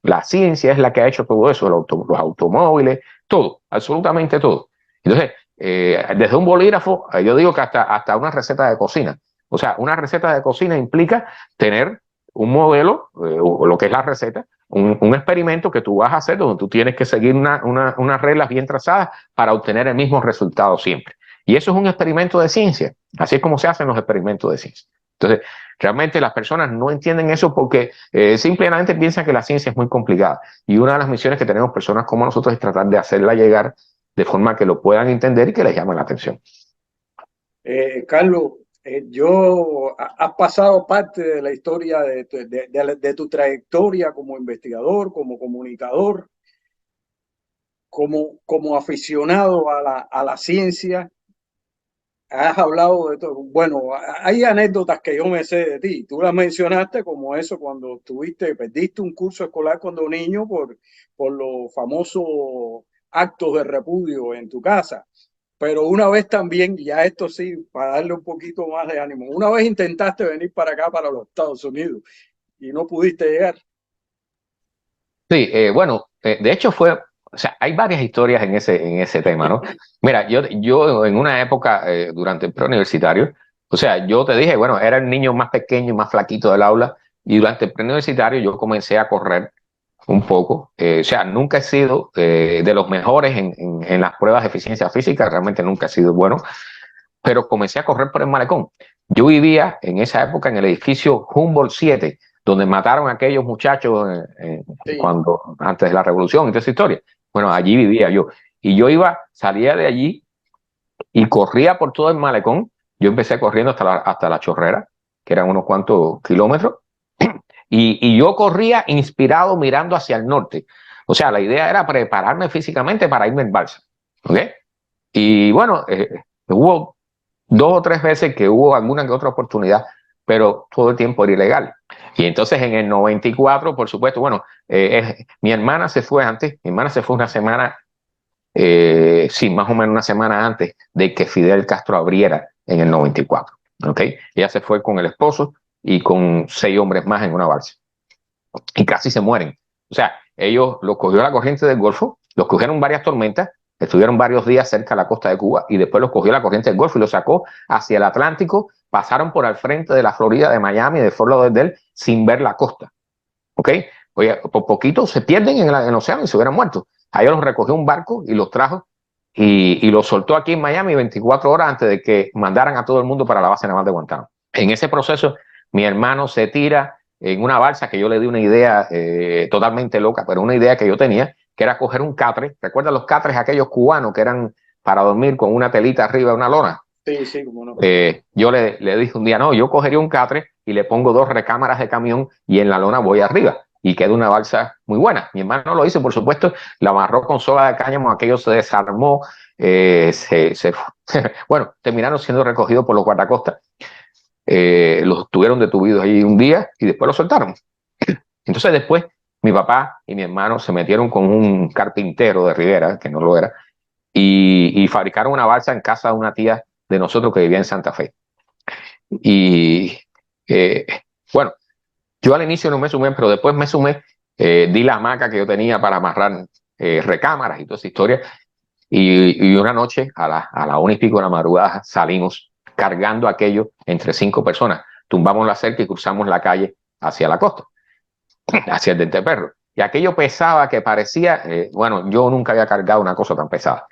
La ciencia es la que ha hecho todo eso, los automóviles, todo, absolutamente todo. Entonces, desde un bolígrafo, yo digo que hasta una receta de cocina. O sea, una receta de cocina implica tener un modelo, o lo que es la receta, un experimento que tú vas a hacer, donde tú tienes que seguir unas reglas bien trazadas para obtener el mismo resultado siempre. Y eso es un experimento de ciencia. Así es como se hacen los experimentos de ciencia. Entonces, Realmente las personas no entienden eso porque simplemente piensan que la ciencia es muy complicada. Y una de las misiones que tenemos personas como nosotros es tratar de hacerla llegar de forma que lo puedan entender y que les llame la atención. Carlos, has pasado parte de la historia de tu trayectoria como investigador, como comunicador, como aficionado a la ciencia. Has hablado de todo. Bueno, hay anécdotas que yo me sé de ti. Tú las mencionaste como eso cuando perdiste un curso escolar cuando niño por los famosos actos de repudio en tu casa. Pero una vez también, ya esto sí, para darle un poquito más de ánimo, una vez intentaste venir para acá, para los Estados Unidos, y no pudiste llegar. Sí, bueno, de hecho fue, o sea, hay varias historias en ese tema, ¿no? Mira, yo en una época, durante el preuniversitario, o sea, yo te dije, bueno, era el niño más pequeño y más flaquito del aula, y durante el preuniversitario yo comencé a correr un poco, o sea, nunca he sido de los mejores en las pruebas de eficiencia física, realmente nunca he sido bueno, pero comencé a correr por el malecón. Yo vivía en esa época en el edificio Humboldt 7, donde mataron a aquellos muchachos Sí. antes de la revolución y toda esa historia. Bueno, allí vivía yo. Y yo salía de allí y corría por todo el malecón. Yo empecé corriendo hasta la Chorrera, que eran unos cuantos kilómetros, y yo corría inspirado mirando hacia el norte. O sea, la idea era prepararme físicamente para irme en balsa. ¿Ok? Y bueno, hubo 2 o 3 veces que hubo alguna que otra oportunidad, pero todo el tiempo era ilegal. Y entonces en el 94, por supuesto, bueno, mi hermana se fue antes, mi hermana se fue una semana, sí, más o menos una semana antes de que Fidel Castro abriera en el 94. ¿Ok? Ella se fue con el esposo y con 6 hombres más en una balsa. Y casi se mueren. O sea, ellos los cogió la corriente del Golfo, los cogieron varias tormentas, estuvieron varios días cerca de la costa de Cuba y después los cogió la corriente del Golfo y los sacó hacia el Atlántico, pasaron por al frente de la Florida, de Miami, de Fort Lauderdale, sin ver la costa. ¿Ok? Oye, por poquito se pierden en el océano y se hubieran muerto. A ellos los recogió un barco y los trajo y los soltó aquí en Miami 24 horas antes de que mandaran a todo el mundo para la base naval de Guantánamo. En ese proceso, mi hermano se tira en una balsa que yo le di una idea totalmente loca, pero una idea que yo tenía, que era coger un catre. ¿Recuerdas los catres aquellos cubanos que eran para dormir con una telita arriba de una lona? Sí, sí, como no. Yo le dije un día, no, yo cogería un catre y le pongo 2 recámaras de camión y en la lona voy arriba. Y queda una balsa muy buena. Mi hermano lo hizo, por supuesto, la amarró con soga de cáñamo, aquello se desarmó, bueno, terminaron siendo recogidos por los guardacostas. Los tuvieron detenidos ahí un día y después los soltaron. Entonces después mi papá y mi hermano se metieron con un carpintero de Rivera, que no lo era, y fabricaron una balsa en casa de una tía de nosotros que vivía en Santa Fe. Y eh, bueno, yo al inicio no me sumé, pero después me sumé, di la hamaca que yo tenía para amarrar recámaras y toda esa historia. Y una noche a la 1:00 de la madrugada salimos cargando aquello entre 5 personas. Tumbamos la cerca y cruzamos la calle hacia la costa, hacia el Diente Perro. Y aquello pesaba que parecía, bueno, yo nunca había cargado una cosa tan pesada.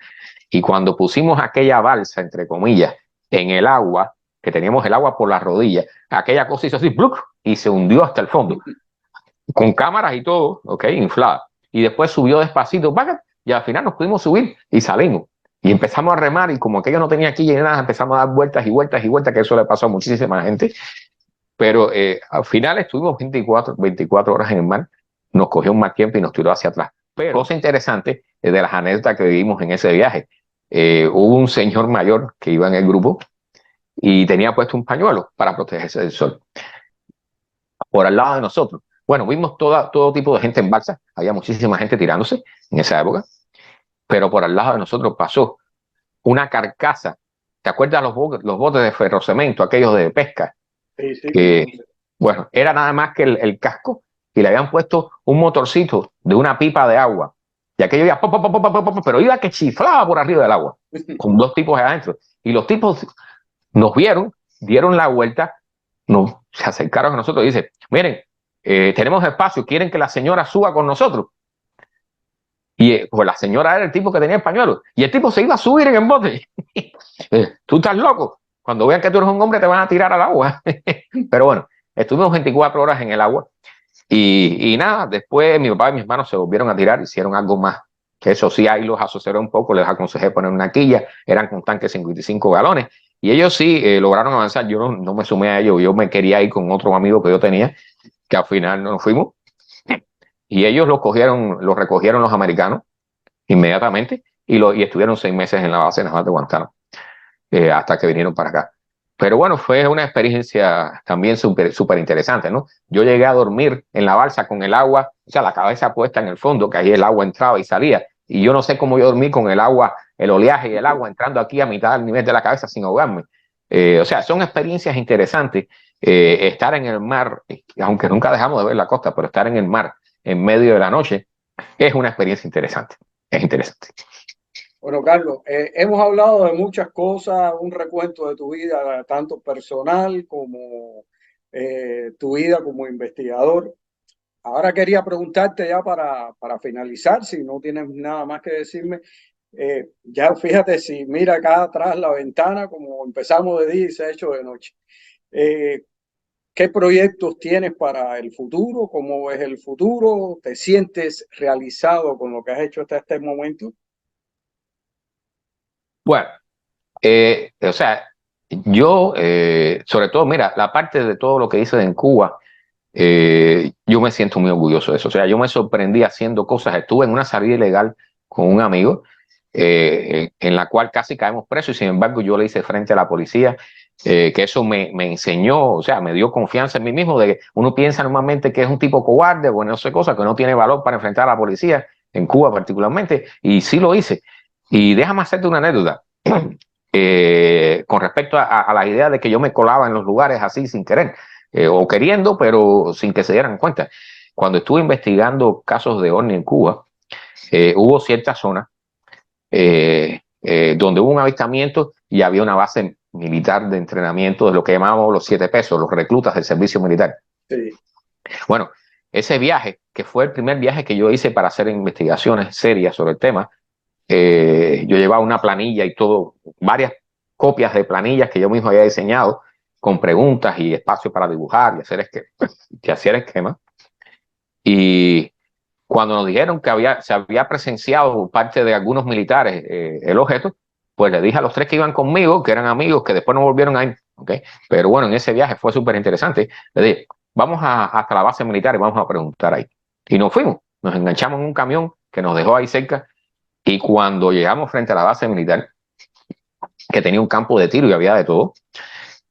Y cuando pusimos aquella balsa, entre comillas, en el agua, que teníamos el agua por las rodillas, aquella cosa hizo así, ¡pluc! Y se hundió hasta el fondo, con cámaras y todo, ok, inflada. Y después subió despacito, ¡paca! Y al final nos pudimos subir y salimos. Y empezamos a remar y como aquello no tenía aquí ni nada, empezamos a dar vueltas y vueltas y vueltas, que eso le pasó a muchísima gente. Pero al final estuvimos 24 horas en el mar, nos cogió un mal tiempo y nos tiró hacia atrás. Pero cosa interesante de las anécdotas que vivimos en ese viaje, hubo un señor mayor que iba en el grupo y tenía puesto un pañuelo para protegerse del sol. Por al lado de nosotros, bueno, vimos todo tipo de gente en balsa, había muchísima gente tirándose en esa época, pero por al lado de nosotros pasó una carcasa. ¿Te acuerdas los botes de ferrocemento, aquellos de pesca? Sí, sí, Que, bueno, era nada más que el casco y le habían puesto un motorcito de una pipa de agua. Y aquello iba, pero iba que chiflaba por arriba del agua, con 2 tipos adentro. Y los tipos nos vieron, dieron la vuelta, se acercaron a nosotros y dicen, miren, tenemos espacio, quieren que la señora suba con nosotros. Y pues la señora era el tipo que tenía el pañuelo. Y el tipo se iba a subir en el bote. Tú estás loco. Cuando vean que tú eres un hombre te van a tirar al agua. Pero bueno, estuvimos 24 horas en el agua y nada, después mi papá y mis hermanos se volvieron a tirar, hicieron algo más. Que eso sí, ahí los asesoré un poco, les aconsejé poner una quilla, eran con tanques 55 galones, y ellos sí lograron avanzar. Yo no me sumé a ellos, yo me quería ir con otro amigo que yo tenía, que al final no nos fuimos, y ellos los recogieron los americanos inmediatamente, y estuvieron 6 meses en la base naval de Guantánamo, hasta que vinieron para acá. Pero bueno, fue una experiencia también súper interesante, ¿no? Yo llegué a dormir en la balsa con el agua, o sea, la cabeza puesta en el fondo, que ahí el agua entraba y salía. Y yo no sé cómo yo dormí con el agua, el oleaje y el agua entrando aquí a mitad del nivel de la cabeza sin ahogarme. O sea, son experiencias interesantes. Estar en el mar, aunque nunca dejamos de ver la costa, pero estar en el mar en medio de la noche es una experiencia interesante. Es interesante. Bueno, Carlos, hemos hablado de muchas cosas, un recuento de tu vida, tanto personal como tu vida como investigador. Ahora quería preguntarte ya para finalizar, si no tienes nada más que decirme, ya fíjate si mira acá atrás la ventana, como empezamos de día y se ha hecho de noche. ¿Qué proyectos tienes para el futuro? ¿Cómo ves el futuro? ¿Te sientes realizado con lo que has hecho hasta este momento? Bueno, o sea, yo, sobre todo, mira, la parte de todo lo que hice en Cuba, yo me siento muy orgulloso de eso. O sea, yo me sorprendí haciendo cosas. Estuve en una salida ilegal con un amigo, en la cual casi caemos presos, y sin embargo yo le hice frente a la policía, que eso me enseñó, o sea, me dio confianza en mí mismo, de que uno piensa normalmente que es un tipo cobarde, bueno, no sé cosa, que no tiene valor para enfrentar a la policía, en Cuba particularmente, y sí lo hice. Y déjame hacerte una anécdota. Con respecto a la idea de que yo me colaba en los lugares así sin querer, o queriendo, pero sin que se dieran cuenta. Cuando estuve investigando casos de OVNI en Cuba, hubo ciertas zonas donde hubo un avistamiento y había una base militar de entrenamiento de lo que llamábamos los 7 pesos, los reclutas del servicio militar. Sí. Bueno, ese viaje, que fue el primer viaje que yo hice para hacer investigaciones serias sobre el tema, yo llevaba una planilla y todo, varias copias de planillas que yo mismo había diseñado, con preguntas y espacio para dibujar y hacer esquemas. Y cuando nos dijeron que se había presenciado parte de algunos militares el objeto, pues le dije a los 3 que iban conmigo, que eran amigos, que después no volvieron a ir, ¿okay? Pero bueno, en ese viaje fue súper interesante. Le dije, vamos hasta la base militar y vamos a preguntar ahí. Y nos fuimos, nos enganchamos en un camión que nos dejó ahí cerca, y cuando llegamos frente a la base militar, que tenía un campo de tiro y había de todo,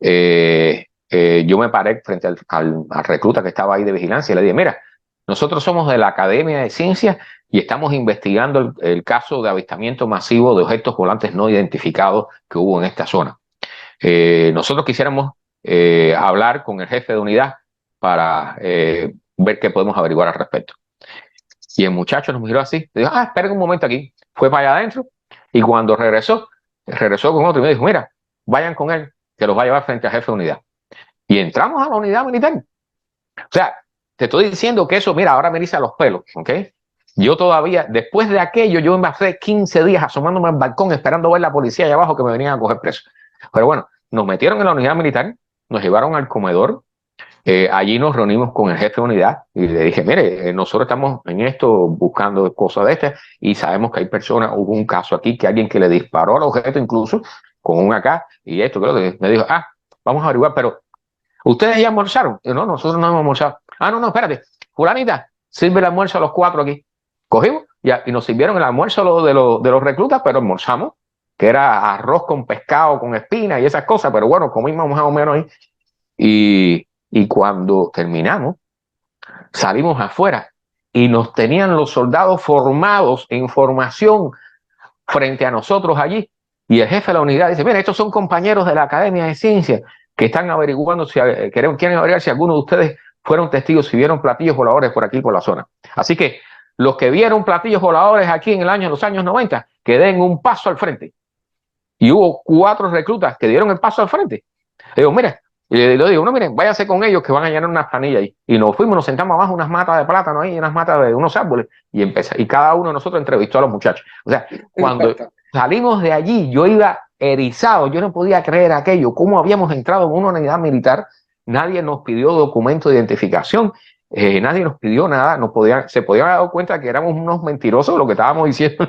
yo me paré frente al recluta que estaba ahí de vigilancia y le dije, mira, nosotros somos de la Academia de Ciencias y estamos investigando el caso de avistamiento masivo de objetos volantes no identificados que hubo en esta zona. Nosotros quisiéramos hablar con el jefe de unidad para ver qué podemos averiguar al respecto. Y el muchacho nos miró así, le dijo, esperen un momento aquí. Fue para allá adentro, y cuando regresó con otro y me dijo, mira, vayan con él, que los va a llevar frente al jefe de unidad. Y entramos a la unidad militar. O sea, te estoy diciendo que eso, mira, ahora me eriza los pelos, ¿ok? Yo todavía, después de aquello, yo me pasé 15 días asomándome al balcón esperando ver la policía allá abajo que me venían a coger preso. Pero bueno, nos metieron en la unidad militar, nos llevaron al comedor. Allí nos reunimos con el jefe de unidad y le dije, mire, nosotros estamos en esto buscando cosas de estas y sabemos que hay personas, hubo un caso aquí que alguien que le disparó al objeto incluso con un AK y esto, que me dijo, vamos a averiguar, pero ¿ustedes ya almorzaron? Y no, nosotros no hemos almorzado. No, espérate, fulanita, sirve el almuerzo a los 4 aquí. Cogimos y nos sirvieron el almuerzo de los reclutas, pero almorzamos, que era arroz con pescado, con espina y esas cosas, pero bueno, comimos más o menos ahí. Y cuando terminamos, salimos afuera y nos tenían los soldados formados en formación frente a nosotros allí. Y el jefe de la unidad dice, mira, estos son compañeros de la Academia de Ciencias que están averiguando, quieren averiguar si alguno de ustedes fueron testigos, si vieron platillos voladores por aquí, por la zona. Así que los que vieron platillos voladores aquí en los años 90, que den un paso al frente. Y hubo 4 reclutas que dieron el paso al frente. Le digo, mira, y le digo, no, miren, váyanse con ellos que van a llenar unas planillas ahí. Y nos fuimos, nos sentamos abajo, unas matas de plátano ahí, unas matas de unos árboles, y cada uno de nosotros entrevistó a los muchachos. O sea, cuando salimos de allí, yo iba erizado, yo no podía creer aquello, cómo habíamos entrado en una unidad militar nadie nos pidió documento de identificación, nadie nos pidió nada, se podían haber dado cuenta que éramos unos mentirosos lo que estábamos diciendo.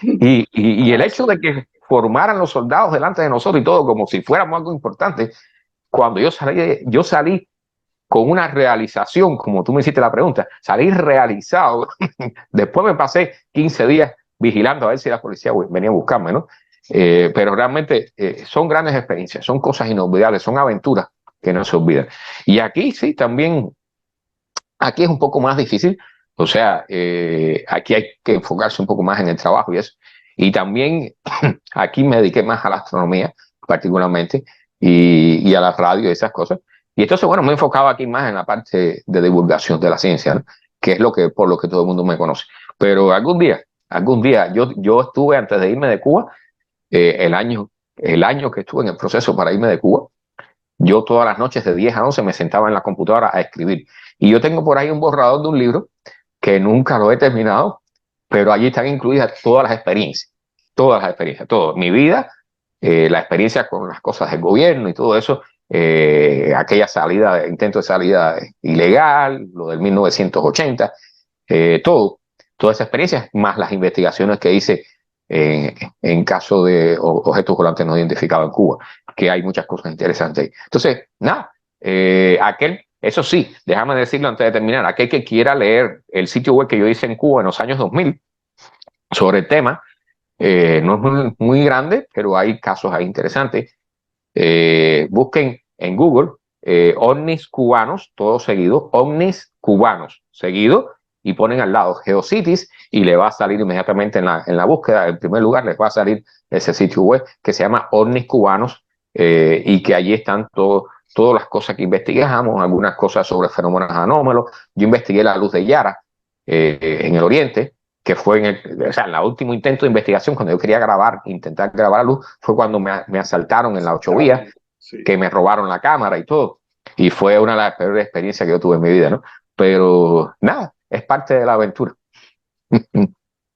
Y el hecho de que formaran los soldados delante de nosotros y todo como si fuéramos algo importante, cuando yo salí con una realización, como tú me hiciste la pregunta, salí realizado. Después me pasé 15 días vigilando a ver si la policía venía a buscarme, ¿no? Pero realmente son grandes experiencias, son cosas inolvidables, son aventuras que no se olvidan. Y aquí sí, también, aquí es un poco más difícil, o sea, aquí hay que enfocarse un poco más en el trabajo y eso. Y también aquí me dediqué más a la astronomía, particularmente, y a la radio y esas cosas. Y entonces, bueno, me enfocaba aquí más en la parte de divulgación de la ciencia, ¿no? Que es por lo que todo el mundo me conoce. Pero algún día, yo estuve antes de irme de Cuba, el año que estuve en el proceso para irme de Cuba, yo todas las noches de 10 a 11 me sentaba en la computadora a escribir. Y yo tengo por ahí un borrador de un libro que nunca lo he terminado, pero allí están incluidas todas las experiencias, todo. Mi vida, la experiencia con las cosas del gobierno y todo eso, aquella salida, intento de salida ilegal, lo del 1980, toda esa experiencia, más las investigaciones que hice en caso de objetos volantes no identificados en Cuba, que hay muchas cosas interesantes ahí. Entonces, nada, eso sí, déjame decirlo antes de terminar, aquel que quiera leer el sitio web que yo hice en Cuba en los años 2000 sobre el tema, no es muy grande, pero hay casos ahí interesantes. Busquen en Google ovnis cubanos, todo seguido, ovnis cubanos, seguido, y ponen al lado GeoCities y le va a salir inmediatamente en la búsqueda, en primer lugar, les va a salir ese sitio web que se llama ovnis cubanos y que allí están todas las cosas que investigamos, algunas cosas sobre fenómenos anómalos. Yo investigué la luz de Yara en el Oriente, que fue en el último intento de investigación, cuando yo quería intentar grabar la luz, fue cuando me asaltaron en la 8 vías, sí, que me robaron la cámara y todo. Y fue una de las peores experiencias que yo tuve en mi vida, ¿no? Pero nada, es parte de la aventura.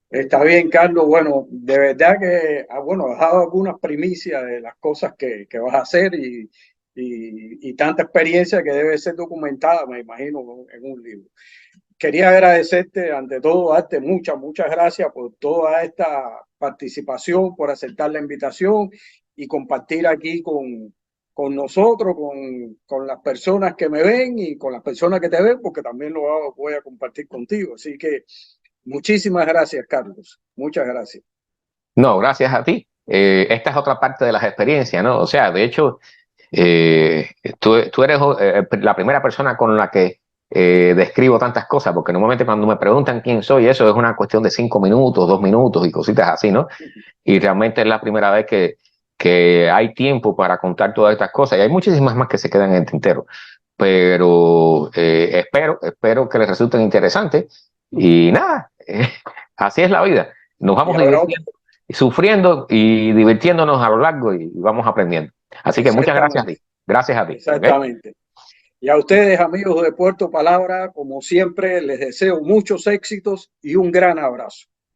Está bien, Carlos. Bueno, de verdad que, bueno, has dado algunas primicias de las cosas que vas a hacer y tanta experiencia que debe ser documentada, me imagino, en un libro. Quería agradecerte, ante todo, darte muchas gracias por toda esta participación, por aceptar la invitación y compartir aquí con nosotros, con las personas que me ven y con las personas que te ven, porque también lo voy a compartir contigo. Así que muchísimas gracias, Carlos. Muchas gracias. No, gracias a ti. Esta es otra parte de las experiencias, ¿no? O sea, de hecho, tú eres la primera persona con la que describo tantas cosas, porque normalmente cuando me preguntan quién soy, eso es una cuestión de 5 minutos, 2 minutos y cositas así, ¿no? Y realmente es la primera vez que hay tiempo para contar todas estas cosas, y hay muchísimas más que se quedan en el tintero, pero espero que les resulten interesantes, y nada, así es la vida, nos vamos divirtiendo, sufriendo y divirtiéndonos a lo largo y vamos aprendiendo. Así que muchas gracias a ti. Gracias a ti. Exactamente. ¿Okay? Y a ustedes, amigos de Puerto Palabra, como siempre, les deseo muchos éxitos y un gran abrazo.